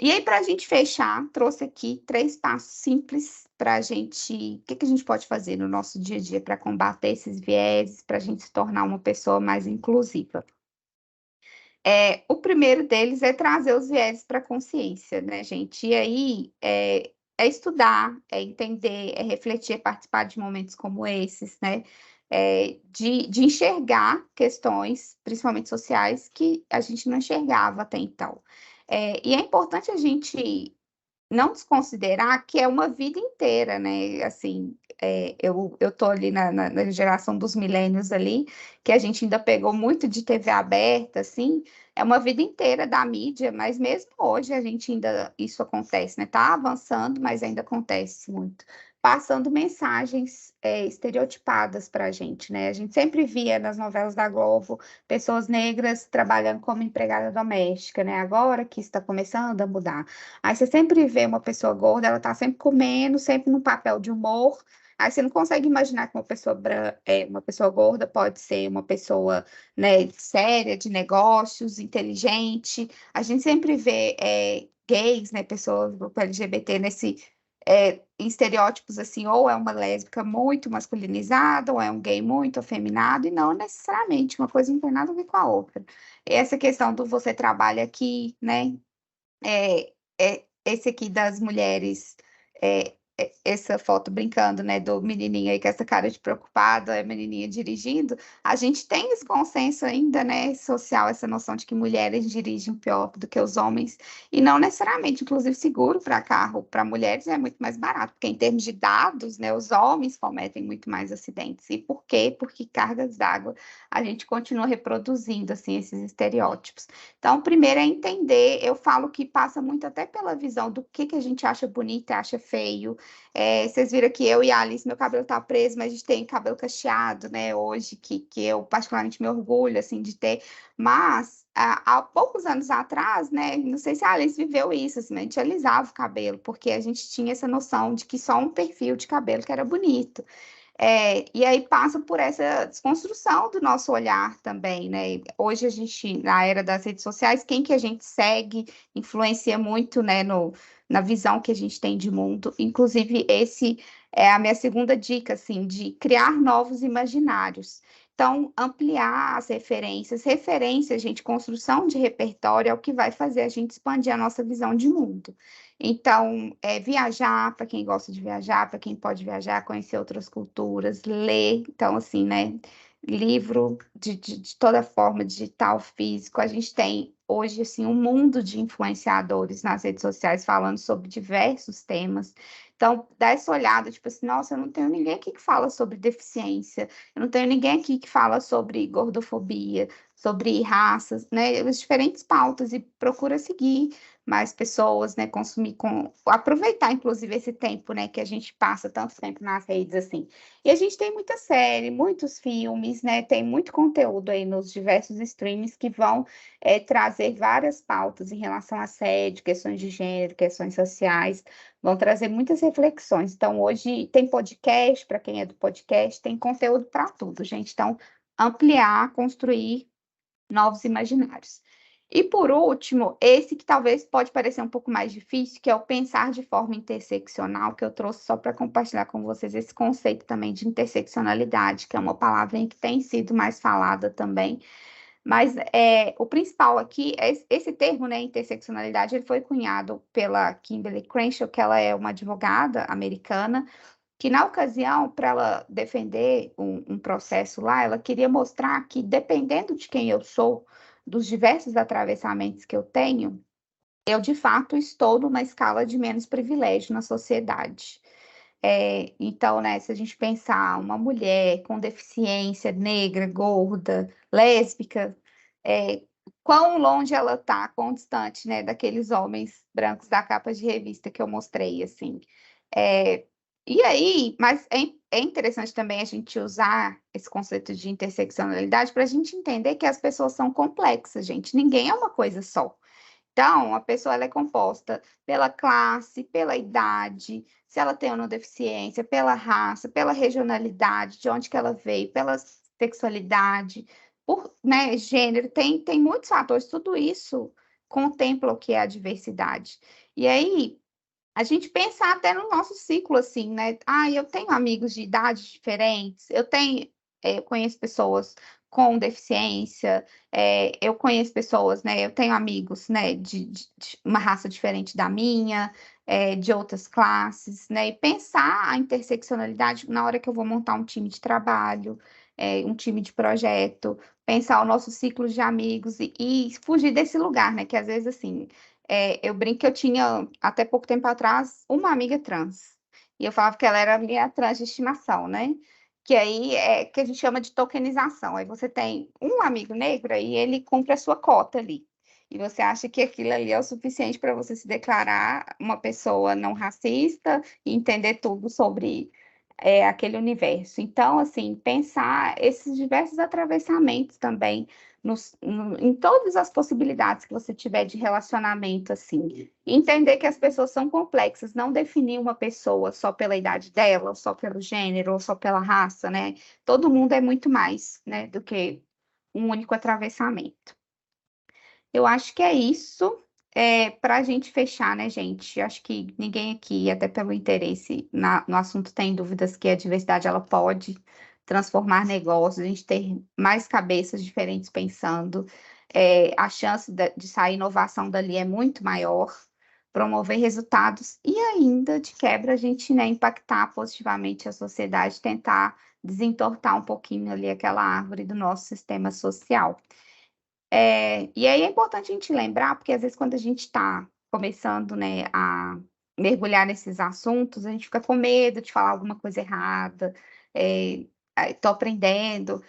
E aí, para a gente fechar, trouxe aqui 3 passos simples para a gente. O que a gente pode fazer no nosso dia a dia para combater esses vieses, para a gente se tornar uma pessoa mais inclusiva. O primeiro deles é trazer os vieses para a consciência, né, gente? E aí é estudar, é entender, é refletir, é participar de momentos como esses, né? De enxergar questões, principalmente sociais, que a gente não enxergava até então. E é importante a gente não desconsiderar que é uma vida inteira, né? Assim, eu tô ali na geração dos milênios ali, que a gente ainda pegou muito de TV aberta, assim, é uma vida inteira da mídia, mas mesmo hoje a gente ainda, isso acontece, né? Tá avançando, mas ainda acontece muito. Passando mensagens estereotipadas para a gente, né? A gente sempre via nas novelas da Globo pessoas negras trabalhando como empregada doméstica, né? Agora que está começando a mudar. Aí você sempre vê uma pessoa gorda, ela tá sempre comendo, sempre no papel de humor. Aí você não consegue imaginar que uma pessoa gorda pode ser uma pessoa, né, séria, de negócios, inteligente. A gente sempre vê gays, né, pessoas do grupo LGBT em estereótipos assim, ou é uma lésbica muito masculinizada, ou é um gay muito afeminado, e não necessariamente, uma coisa não tem nada a ver com a outra. Essa questão do você trabalha aqui, né? Esse aqui das mulheres, essa foto brincando, né, do menininho aí com essa cara de preocupado, a menininha dirigindo, a gente tem esse consenso ainda, né, social, essa noção de que mulheres dirigem pior do que os homens, e não necessariamente, inclusive seguro para carro, para mulheres é muito mais barato, porque em termos de dados, né, os homens cometem muito mais acidentes. E por quê? Porque cargas d'água, a gente continua reproduzindo, assim, esses estereótipos. Então, primeiro é entender, eu falo que passa muito até pela visão do que a gente acha bonito e acha feio. Vocês viram que eu e a Alice, meu cabelo tá preso, mas a gente tem cabelo cacheado, né, hoje, que eu particularmente me orgulho, assim, de ter. Mas, há poucos anos atrás, né, não sei se a Alice viveu isso, assim, a gente alisava o cabelo, porque a gente tinha essa noção de que só um perfil de cabelo que era bonito. E aí passa por essa desconstrução do nosso olhar também, né? Hoje a gente, na era das redes sociais, quem que a gente segue influencia muito, né, na visão que a gente tem de mundo. Inclusive, esse é a minha segunda dica, assim, de criar novos imaginários. Então, ampliar as referências. Referência, gente, construção de repertório é o que vai fazer a gente expandir a nossa visão de mundo. Então, viajar, para quem gosta de viajar, para quem pode viajar, conhecer outras culturas, ler. Então, assim, né? Livro de toda forma, digital, físico. A gente tem hoje, assim, um mundo de influenciadores nas redes sociais falando sobre diversos temas. Então, dá essa olhada, tipo assim, nossa, eu não tenho ninguém aqui que fala sobre deficiência, eu não tenho ninguém aqui que fala sobre gordofobia, sobre raças, né? As diferentes pautas, e procura seguir mais pessoas, né, aproveitar, inclusive, esse tempo, né, que a gente passa tanto tempo nas redes, assim. E a gente tem muita série, muitos filmes, né, tem muito conteúdo aí nos diversos streams que vão trazer várias pautas em relação a assédio, questões de gênero, questões sociais, vão trazer muitas reflexões. Então, hoje tem podcast, para quem é do podcast, tem conteúdo para tudo, gente. Então, ampliar, construir novos imaginários. E por último, esse que talvez pode parecer um pouco mais difícil, que é o pensar de forma interseccional, que eu trouxe só para compartilhar com vocês esse conceito também de interseccionalidade, que é uma palavra que tem sido mais falada também. Mas o principal aqui, esse termo, né, interseccionalidade, ele foi cunhado pela Kimberly Crenshaw, que ela é uma advogada americana, que na ocasião, para ela defender um processo lá, ela queria mostrar que, dependendo de quem eu sou, dos diversos atravessamentos que eu tenho, eu, de fato, estou numa escala de menos privilégio na sociedade. Então, né, se a gente pensar uma mulher com deficiência, negra, gorda, lésbica, quão longe ela está, quão distante, né, daqueles homens brancos da capa de revista que eu mostrei, assim. E aí, mas é interessante também a gente usar esse conceito de interseccionalidade para a gente entender que as pessoas são complexas, gente. Ninguém é uma coisa só. Então, a pessoa ela é composta pela classe, pela idade, se ela tem ou não deficiência, pela raça, pela regionalidade, de onde que ela veio, pela sexualidade, por, né, gênero, tem muitos fatores, tudo isso contempla o que é a diversidade. E aí, a gente pensar até no nosso ciclo, assim, né? Ah, eu tenho amigos de idades diferentes, eu conheço pessoas com deficiência, eu conheço pessoas, né? Eu tenho amigos, né, de uma raça diferente da minha, de outras classes, né? E pensar a interseccionalidade na hora que eu vou montar um time de trabalho, um time de projeto, pensar o nosso ciclo de amigos e fugir desse lugar, né? Que às vezes, assim, eu brinco que eu tinha, até pouco tempo atrás, uma amiga trans. E eu falava que ela era a minha trans de estimação, né? Que aí é que a gente chama de tokenização. Aí você tem um amigo negro e ele cumpre a sua cota ali. E você acha que aquilo ali é o suficiente para você se declarar uma pessoa não racista e entender tudo sobre aquele universo. Então, assim, pensar esses diversos atravessamentos também em todas as possibilidades que você tiver de relacionamento, assim. Entender que as pessoas são complexas, não definir uma pessoa só pela idade dela, ou só pelo gênero, ou só pela raça, né? Todo mundo é muito mais, né, do que um único atravessamento. Eu acho que é isso. Para a gente fechar, né, gente? Eu acho que ninguém aqui, até pelo interesse no assunto, tem dúvidas que a diversidade ela pode transformar negócios, a gente ter mais cabeças diferentes pensando, a chance de sair inovação dali é muito maior, promover resultados e ainda, de quebra, a gente, né, impactar positivamente a sociedade, tentar desentortar um pouquinho ali aquela árvore do nosso sistema social. E aí é importante a gente lembrar, porque às vezes quando a gente está começando, né, a mergulhar nesses assuntos, a gente fica com medo de falar alguma coisa errada, estou aprendendo.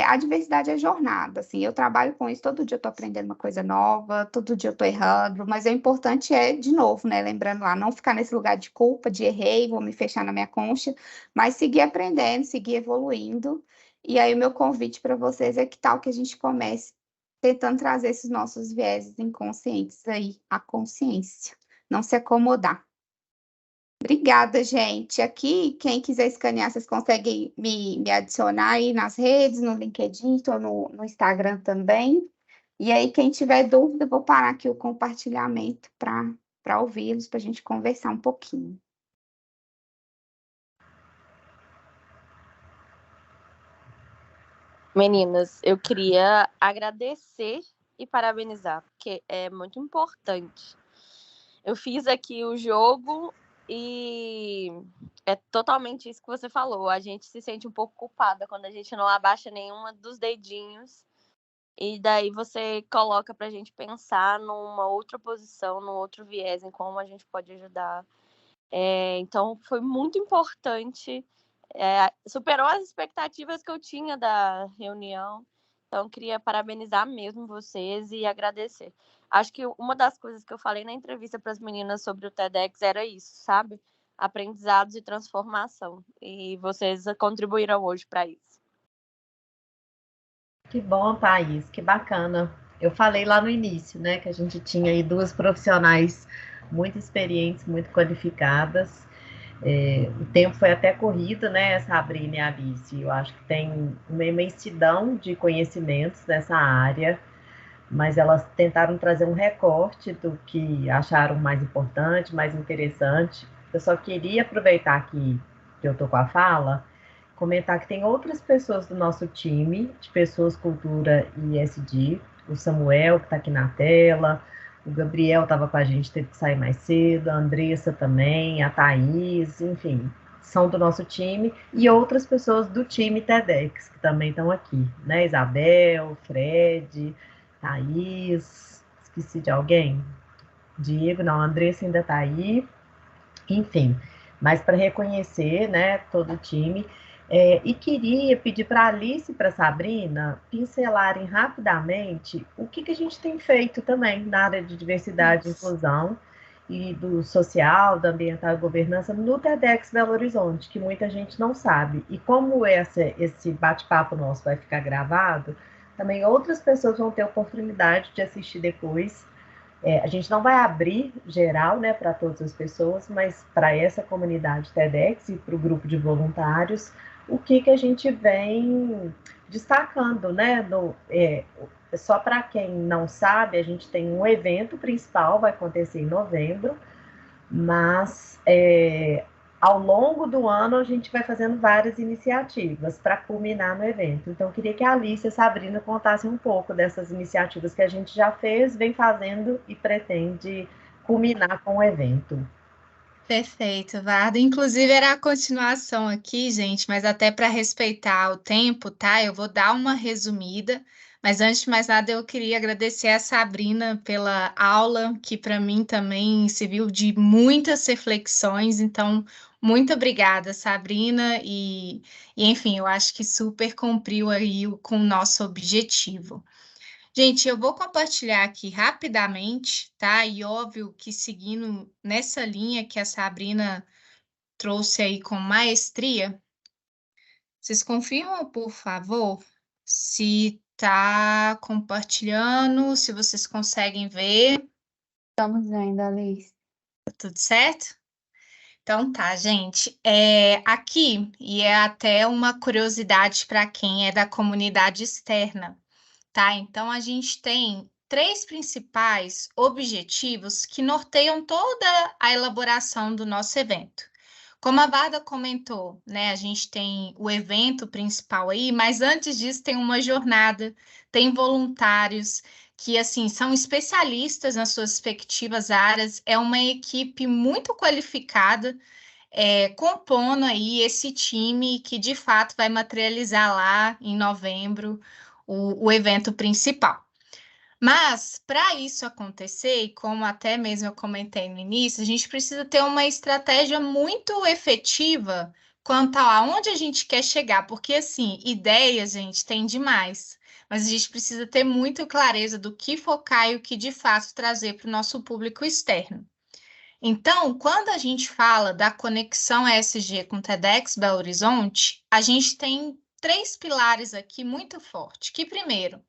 A diversidade é jornada, assim, eu trabalho com isso, todo dia eu estou aprendendo uma coisa nova, todo dia eu estou errando, mas o importante é, de novo, né, lembrando lá, não ficar nesse lugar de culpa, de errei, vou me fechar na minha concha, mas seguir aprendendo, seguir evoluindo. E aí o meu convite para vocês é que tal que a gente comece tentando trazer esses nossos vieses inconscientes aí à consciência, não se acomodar. Obrigada, gente. Aqui, quem quiser escanear, vocês conseguem me adicionar aí nas redes, no LinkedIn, estou no Instagram também. E aí, quem tiver dúvida, eu vou parar aqui o compartilhamento para ouvi-los, para a gente conversar um pouquinho. Meninas, eu queria agradecer e parabenizar, porque é muito importante. Eu fiz aqui o jogo e é totalmente isso que você falou. A gente se sente um pouco culpada quando a gente não abaixa nenhuma dos dedinhos. E daí você coloca pra gente pensar numa outra posição, num outro viés, em como a gente pode ajudar. Então, foi muito importante. Superou as expectativas que eu tinha da reunião. Então, queria parabenizar mesmo vocês e agradecer. Acho que uma das coisas que eu falei na entrevista para as meninas sobre o TEDx era isso, sabe? Aprendizados e transformação. E vocês contribuíram hoje para isso. Que bom, Thaís, que bacana. Eu falei lá no início, né, que a gente tinha aí duas profissionais muito experientes, muito qualificadas. O tempo foi até corrido, né, Sabrina e Alice? Eu acho que tem uma imensidão de conhecimentos nessa área, mas elas tentaram trazer um recorte do que acharam mais importante, mais interessante. Eu só queria aproveitar aqui que eu tô com a fala, comentar que tem outras pessoas do nosso time, de Pessoas, Cultura e ESG, o Samuel, que está aqui na tela, o Gabriel estava com a gente, teve que sair mais cedo, a Andressa também, a Thaís, enfim, são do nosso time, e outras pessoas do time TEDx, que também estão aqui, né? Isabel, Fred, Thaís, esqueci de alguém? Diego, não, a Andressa ainda está aí, enfim, mas para reconhecer, né, todo o time. E queria pedir para a Alice e para a Sabrina pincelarem rapidamente o que a gente tem feito também na área de diversidade e inclusão e do social, da ambiental e governança no TEDx Belo Horizonte, que muita gente não sabe. E como esse bate-papo nosso vai ficar gravado, também outras pessoas vão ter oportunidade de assistir depois A gente não vai abrir geral, né, para todas as pessoas, mas para essa comunidade TEDx e para o grupo de voluntários, o que a gente vem destacando, né? Só para quem não sabe, a gente tem um evento principal, vai acontecer em novembro, mas ao longo do ano a gente vai fazendo várias iniciativas para culminar no evento. Então, eu queria que a Alice e a Sabrina contassem um pouco dessas iniciativas que a gente já fez, vem fazendo e pretende culminar com o evento. Perfeito, Varda. Inclusive, era a continuação aqui, gente, mas até para respeitar o tempo, tá? Eu vou dar uma resumida, mas antes de mais nada, eu queria agradecer a Sabrina pela aula, que para mim também serviu de muitas reflexões. Então, muito obrigada, Sabrina, enfim, eu acho que super cumpriu aí com o nosso objetivo. Gente, eu vou compartilhar aqui rapidamente, tá? E óbvio que seguindo nessa linha que a Sabrina trouxe aí com maestria, vocês confirmam, por favor, se tá compartilhando, se vocês conseguem ver, Estamos vendo, Alice. tá tudo certo? Então tá, gente. Aqui, e é até uma curiosidade para quem é da comunidade externa. Tá? Então, a gente tem 3 principais objetivos que norteiam toda a elaboração do nosso evento. Como a Varda comentou, né, a gente tem o evento principal aí, mas antes disso tem uma jornada, tem voluntários que, assim, são especialistas nas suas respectivas áreas, é uma equipe muito qualificada, compondo aí esse time que, de fato, vai materializar lá em novembro o evento principal. Mas, para isso acontecer, e como até mesmo eu comentei no início, a gente precisa ter uma estratégia muito efetiva quanto a aonde a gente quer chegar, porque, assim, ideias, gente, tem demais, mas a gente precisa ter muito clareza do que focar e o que, de fato, trazer para o nosso público externo. Então, quando a gente fala da conexão ESG com TEDx Belo Horizonte, a gente tem 3 pilares aqui muito fortes, que primeiro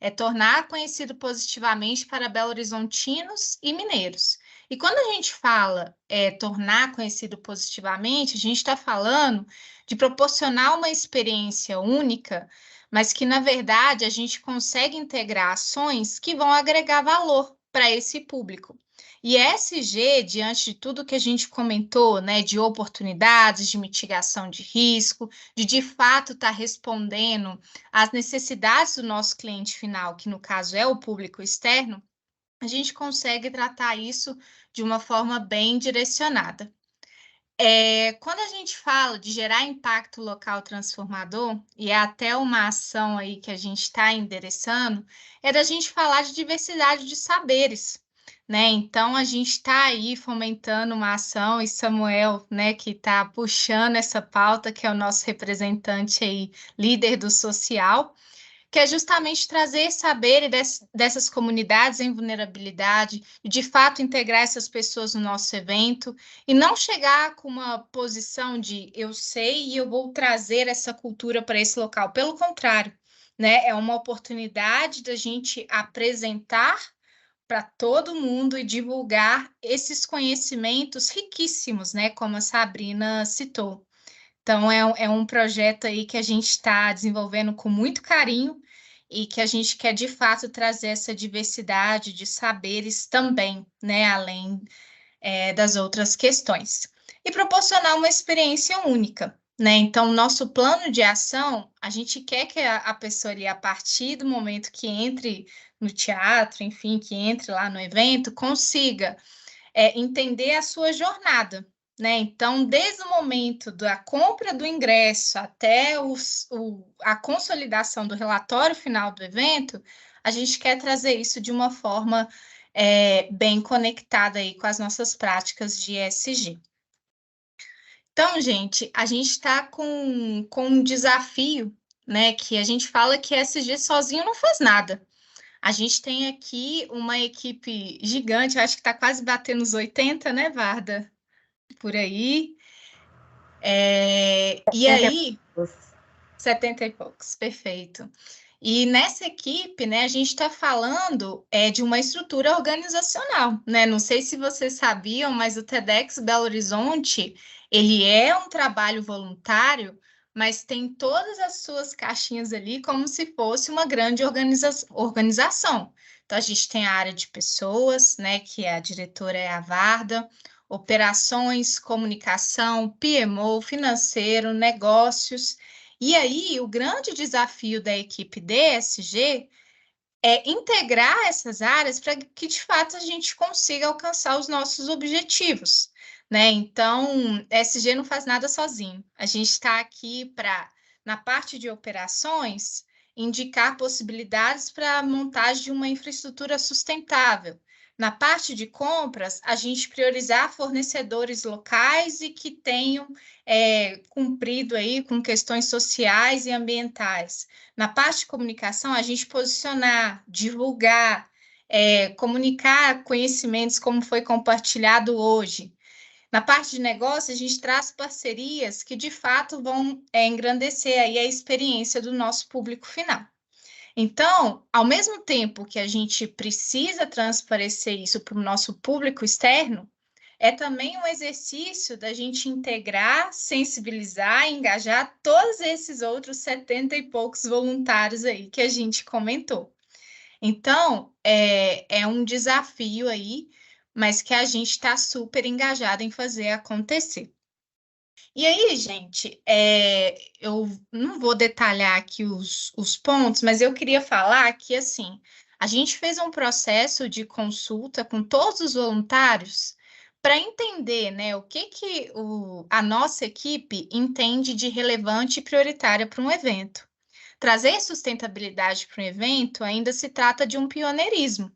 é tornar conhecido positivamente para belo-horizontinos e mineiros. E quando a gente fala tornar conhecido positivamente, a gente está falando de proporcionar uma experiência única, mas que, na verdade, a gente consegue integrar ações que vão agregar valor para esse público. E ESG, diante de tudo que a gente comentou, né, de oportunidades, de mitigação de risco, de fato estar respondendo às necessidades do nosso cliente final, que no caso é o público externo, a gente consegue tratar isso de uma forma bem direcionada. Quando a gente fala de gerar impacto local transformador, e é até uma ação aí que a gente está endereçando, é da gente falar de diversidade de saberes, né? Então, a gente está aí fomentando uma ação, e Samuel, né, que está puxando essa pauta, que é o nosso representante aí, líder do social, que é justamente trazer saber dessas comunidades em vulnerabilidade e, de fato, integrar essas pessoas no nosso evento e não chegar com uma posição de eu sei e eu vou trazer essa cultura para esse local. Pelo contrário, né? É uma oportunidade da gente apresentar para todo mundo e divulgar esses conhecimentos riquíssimos, né? Como a Sabrina citou. Então, é um projeto aí que a gente está desenvolvendo com muito carinho e que a gente quer, de fato, trazer essa diversidade de saberes também, né, além das outras questões. E proporcionar uma experiência única, né? Então, nosso plano de ação, a gente quer que a pessoa ali, a partir do momento que entre no teatro, enfim, que entre lá no evento, consiga entender a sua jornada, né? Então, desde o momento da compra do ingresso até a consolidação do relatório final do evento, a gente quer trazer isso de uma forma bem conectada aí com as nossas práticas de ESG. Então, gente, a gente está com um desafio, né? Que a gente fala que ESG sozinho não faz nada. A gente tem aqui uma equipe gigante, eu acho que está quase batendo os 80, né, Varda? Por aí. E aí, 70 e poucos, perfeito. E nessa equipe, né, a gente está falando de uma estrutura organizacional, né? Não sei se vocês sabiam, mas o TEDx Belo Horizonte, ele é um trabalho voluntário, mas tem todas as suas caixinhas ali como se fosse uma grande organização. Então, a gente tem a área de pessoas, né, que a diretora é a Varda, operações, comunicação, PMO, financeiro, negócios. E aí, o grande desafio da equipe DSG é integrar essas áreas para que, de fato, a gente consiga alcançar os nossos objetivos, né? Então, SG não faz nada sozinho. A gente está aqui para, na parte de operações, indicar possibilidades para a montagem de uma infraestrutura sustentável. Na parte de compras, a gente priorizar fornecedores locais e que tenham cumprido aí com questões sociais e ambientais. Na parte de comunicação, a gente posicionar, divulgar, comunicar conhecimentos como foi compartilhado hoje. Na parte de negócio, a gente traz parcerias que, de fato, vão engrandecer aí a experiência do nosso público final. Então, ao mesmo tempo que a gente precisa transparecer isso para o nosso público externo, é também um exercício da gente integrar, sensibilizar e engajar todos esses outros 70 e poucos voluntários aí que a gente comentou. Então, é um desafio aí, mas que a gente está super engajado em fazer acontecer. E aí, gente, eu não vou detalhar aqui os pontos, mas eu queria falar que, assim, a gente fez um processo de consulta com todos os voluntários para entender, né, o que a nossa equipe entende de relevante e prioritário para um evento. Trazer sustentabilidade para um evento ainda se trata de um pioneirismo,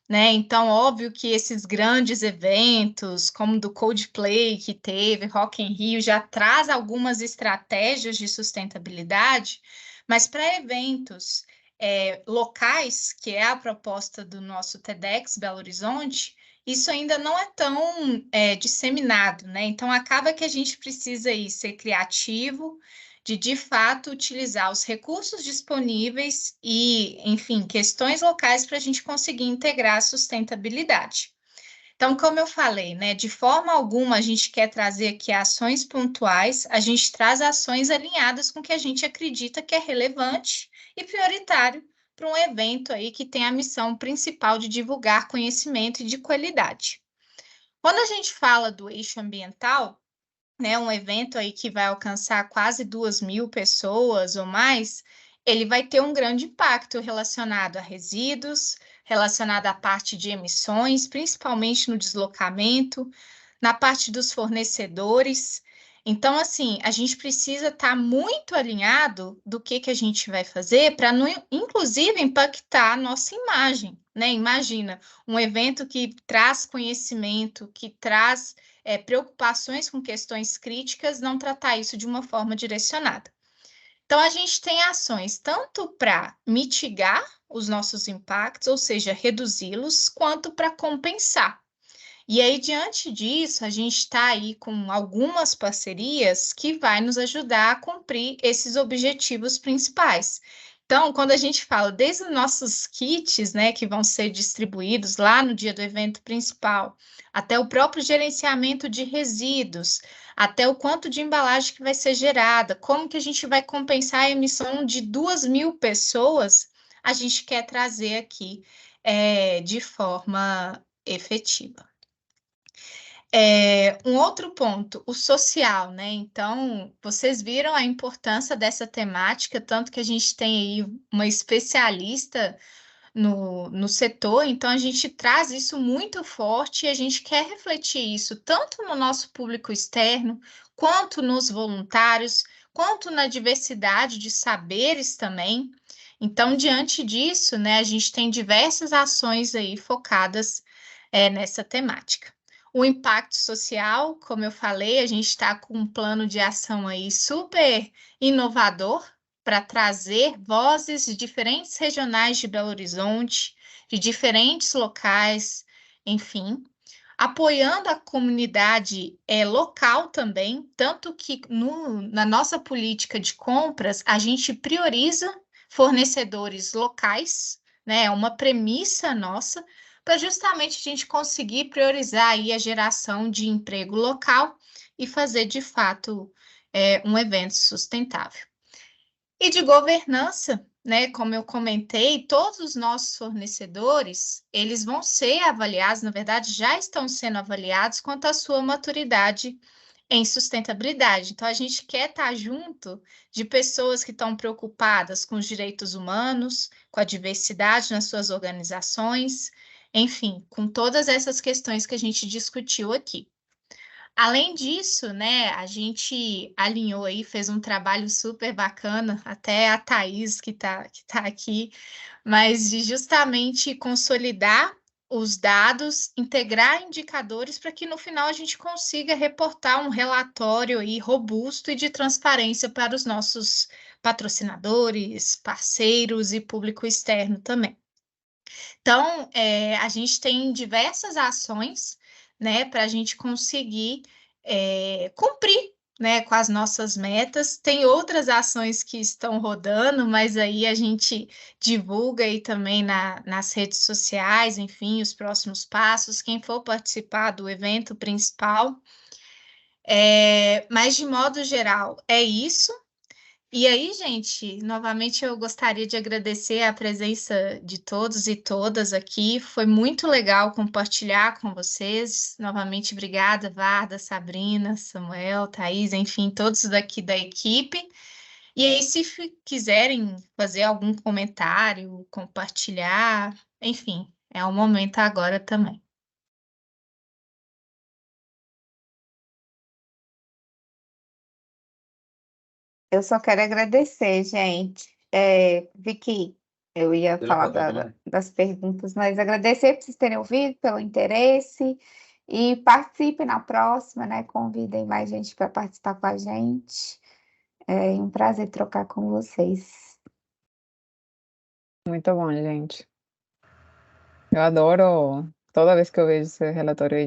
né? Então, óbvio que esses grandes eventos, como do Coldplay que teve, Rock in Rio, já traz algumas estratégias de sustentabilidade, mas para eventos locais, que é a proposta do nosso TEDx Belo Horizonte, isso ainda não é tão disseminado, né? Então, acaba que a gente precisa aí ser criativo, de fato utilizar os recursos disponíveis e, enfim, questões locais para a gente conseguir integrar a sustentabilidade. Então, como eu falei, né, de forma alguma a gente quer trazer aqui ações pontuais, a gente traz ações alinhadas com o que a gente acredita que é relevante e prioritário para um evento aí que tem a missão principal de divulgar conhecimento e de qualidade. Quando a gente fala do eixo ambiental, né, um evento aí que vai alcançar quase 2.000 pessoas ou mais, ele vai ter um grande impacto relacionado a resíduos, relacionado à parte de emissões, principalmente no deslocamento, na parte dos fornecedores. Então, assim, a gente precisa estar muito alinhado do que a gente vai fazer para, inclusive, impactar a nossa imagem, né? Imagina, um evento que traz conhecimento, que traz preocupações com questões críticas, não tratar isso de uma forma direcionada. Então, a gente tem ações tanto para mitigar os nossos impactos, ou seja, reduzi-los, quanto para compensar. E aí, diante disso, a gente está aí com algumas parcerias que vai nos ajudar a cumprir esses objetivos principais. Então, quando a gente fala desde os nossos kits, né, que vão ser distribuídos lá no dia do evento principal, até o próprio gerenciamento de resíduos, até o quanto de embalagem que vai ser gerada, como que a gente vai compensar a emissão de 2.000 pessoas, a gente quer trazer aqui de forma efetiva. Um outro ponto, o social, né? Então, vocês viram a importância dessa temática, tanto que a gente tem aí uma especialista no setor, então a gente traz isso muito forte e a gente quer refletir isso tanto no nosso público externo, quanto nos voluntários, quanto na diversidade de saberes também. Então, diante disso, né, a gente tem diversas ações aí focadas nessa temática. O impacto social, como eu falei, a gente está com um plano de ação aí super inovador para trazer vozes de diferentes regionais de Belo Horizonte, de diferentes locais, enfim, apoiando a comunidade local também, tanto que na nossa política de compras a gente prioriza fornecedores locais, né? É uma premissa nossa para justamente a gente conseguir priorizar aí a geração de emprego local e fazer de fato um evento sustentável. E de governança, né, como eu comentei, todos os nossos fornecedores, eles vão ser avaliados, na verdade, já estão sendo avaliados quanto à sua maturidade em sustentabilidade. Então, a gente quer estar junto de pessoas que estão preocupadas com os direitos humanos, com a diversidade nas suas organizações, enfim, com todas essas questões que a gente discutiu aqui. Além disso, né, a gente alinhou aí, fez um trabalho super bacana, até a Thaís que tá aqui, mas de justamente consolidar os dados, integrar indicadores para que no final a gente consiga reportar um relatório aí robusto e de transparência para os nossos patrocinadores, parceiros e público externo também. Então, a gente tem diversas ações, né, para a gente conseguir cumprir, né, com as nossas metas. Tem outras ações que estão rodando, mas aí a gente divulga aí também nas redes sociais, enfim, os próximos passos, quem for participar do evento principal. Mas, de modo geral, é isso. E aí, gente, novamente eu gostaria de agradecer a presença de todos e todas aqui. Foi muito legal compartilhar com vocês. Novamente, obrigada, Varda, Sabrina, Samuel, Thaís, enfim, todos daqui da equipe. E aí, se quiserem fazer algum comentário, compartilhar, enfim, é o momento agora também. Eu só quero agradecer, gente. Vi que eu ia falar das perguntas, mas agradecer por vocês terem ouvido, pelo interesse, e participem na próxima, né? Convidem mais gente para participar com a gente. É um prazer trocar com vocês. Muito bom, gente. Eu adoro toda vez que eu vejo esse relatório aí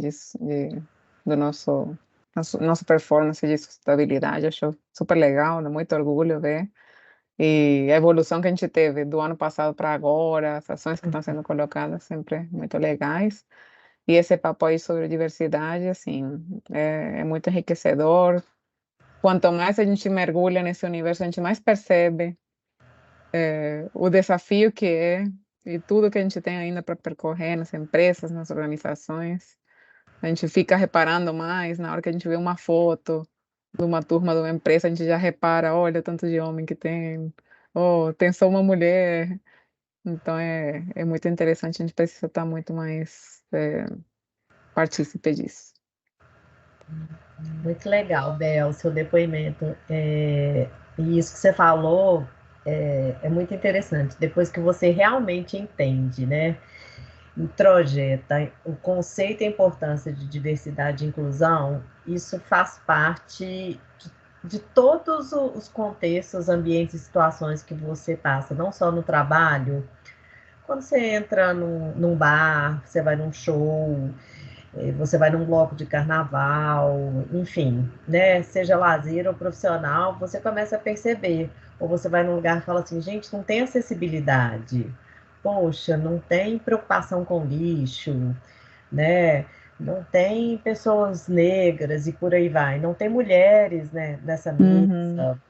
do nossa performance de sustentabilidade. Acho super legal, dá muito orgulho ver. E a evolução que a gente teve do ano passado para agora, as ações que estão sendo colocadas, sempre muito legais. E esse papo aí sobre diversidade, assim, é muito enriquecedor. Quanto mais a gente mergulha nesse universo, a gente mais percebe o desafio que é e tudo que a gente tem ainda para percorrer nas empresas, nas organizações. A gente fica reparando mais na hora que a gente vê uma foto de uma turma de uma empresa, a gente já repara, olha o tanto de homem que tem, oh, tem só uma mulher. Então é muito interessante, a gente precisa estar muito mais partícipe disso. Muito legal, Bel, seu depoimento. E isso que você falou é muito interessante. Depois que você realmente entende, né? Introjeta o conceito e a importância de diversidade e inclusão, isso faz parte de todos os contextos, ambientes e situações que você passa, não só no trabalho. Quando você entra num bar, você vai num show, você vai num bloco de carnaval, enfim, né? Seja lazer ou profissional, você começa a perceber. Ou você vai num lugar e fala assim, gente, não tem acessibilidade. Poxa, não tem preocupação com lixo, né? Não tem pessoas negras e por aí vai. Não tem mulheres, né, nessa mesa.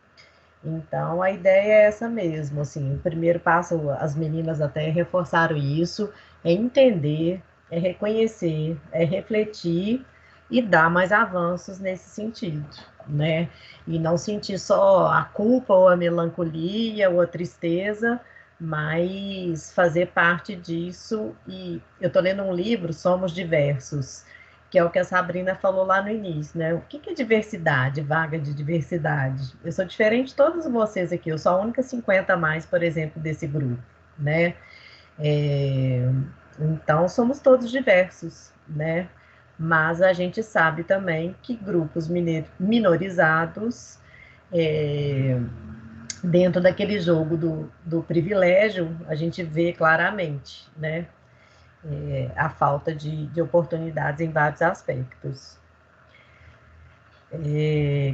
Então, a ideia é essa mesmo, assim, o primeiro passo, as meninas até reforçaram isso, é entender, é reconhecer, é refletir e dar mais avanços nesse sentido, né? E não sentir só a culpa ou a melancolia ou a tristeza, mas fazer parte disso. E eu estou lendo um livro, Somos Diversos, que é o que a Sabrina falou lá no início, né? O que é diversidade, vaga de diversidade? Eu sou diferente de todos vocês aqui, eu sou a única 50 a mais, por exemplo, desse grupo, né? Então, somos todos diversos, né? Mas a gente sabe também que grupos minorizados, dentro daquele jogo do privilégio, a gente vê claramente, né? A falta de oportunidades em vários aspectos.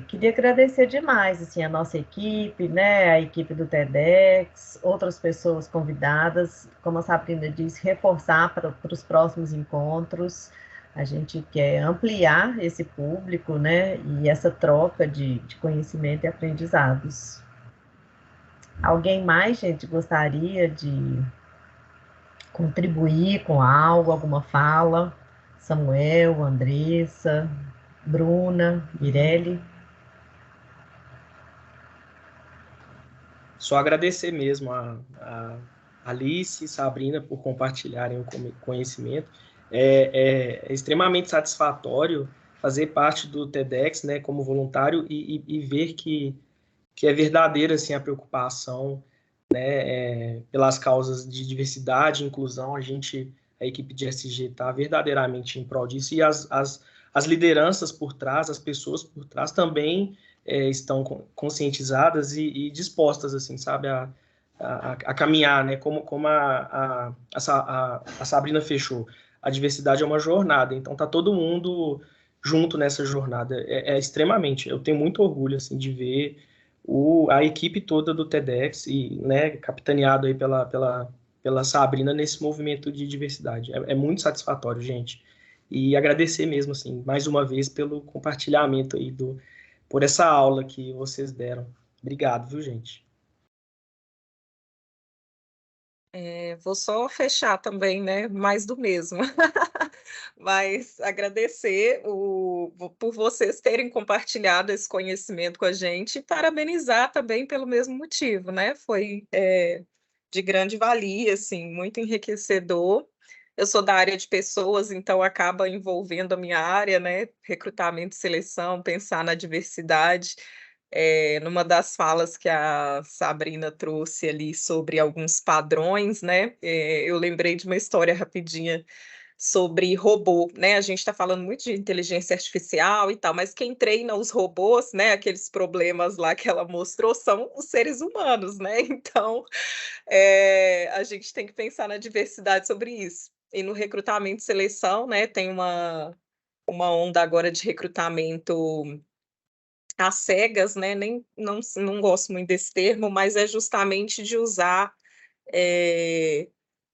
Queria agradecer demais assim, a nossa equipe, né, a equipe do TEDx, outras pessoas convidadas, como a Sabrina disse, reforçar para os próximos encontros. A gente quer ampliar esse público, né, e essa troca de conhecimento e aprendizados. Alguém mais, gente, gostaria de contribuir com algo, alguma fala? Samuel, Andressa, Bruna, Mirelle? Só agradecer mesmo a Alice e Sabrina por compartilharem o conhecimento. É extremamente satisfatório fazer parte do TEDx, né, como voluntário e ver que é verdadeira assim, a preocupação, né, pelas causas de diversidade e inclusão. A equipe de SG está verdadeiramente em prol disso, e as lideranças por trás, as pessoas por trás também estão conscientizadas e dispostas, assim, sabe, a caminhar, né, como a Sabrina fechou. A diversidade é uma jornada, então tá todo mundo junto nessa jornada. Extremamente, eu tenho muito orgulho, assim, de ver a equipe toda do TEDx, e, né, capitaneado aí pela Sabrina nesse movimento de diversidade. É muito satisfatório, gente. E agradecer mesmo, assim, mais uma vez pelo compartilhamento aí por essa aula que vocês deram. Obrigado, viu, gente? Vou só fechar também, né? Mais do mesmo. Mas agradecer por vocês terem compartilhado esse conhecimento com a gente, e parabenizar também pelo mesmo motivo, né? Foi de grande valia, assim, muito enriquecedor. Eu sou da área de pessoas, então acaba envolvendo a minha área, né? Recrutamento e seleção, pensar na diversidade. Numa das falas que a Sabrina trouxe ali sobre alguns padrões, né? Eu lembrei de uma história rapidinha sobre robô, né? A gente está falando muito de inteligência artificial e tal, mas quem treina os robôs, né? Aqueles problemas lá que ela mostrou são os seres humanos, né? Então, a gente tem que pensar na diversidade sobre isso. E no recrutamento e seleção, né? Tem uma onda agora de recrutamento às cegas, né? Não gosto muito desse termo, mas é justamente de usar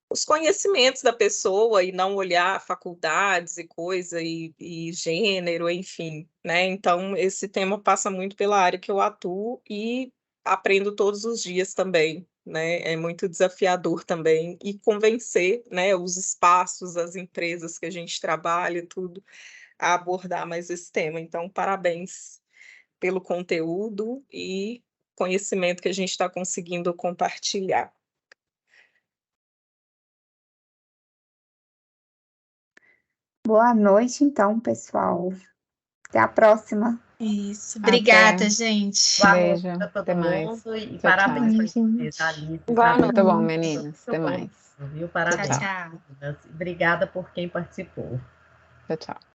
os conhecimentos da pessoa e não olhar faculdades e coisa e gênero, enfim, né? Então, esse tema passa muito pela área que eu atuo e aprendo todos os dias também, né? É muito desafiador também, e convencer, né, os espaços, as empresas que a gente trabalha, tudo, a abordar mais esse tema. Então, parabéns pelo conteúdo e conhecimento que a gente está conseguindo compartilhar. Boa noite, então, pessoal. Até a próxima. Isso. Obrigada, Até. gente. Boa Beijo. noite a todo Até mais. mundo e Tchau, parabéns Ai, para gente. vocês, Alice, Boa Sabrina. Muito bom, Noite. meninas. Até Muito bom, mais. viu? Tchau, Parabéns. Tchau. tchau. Obrigada por quem participou. Tchau, tchau.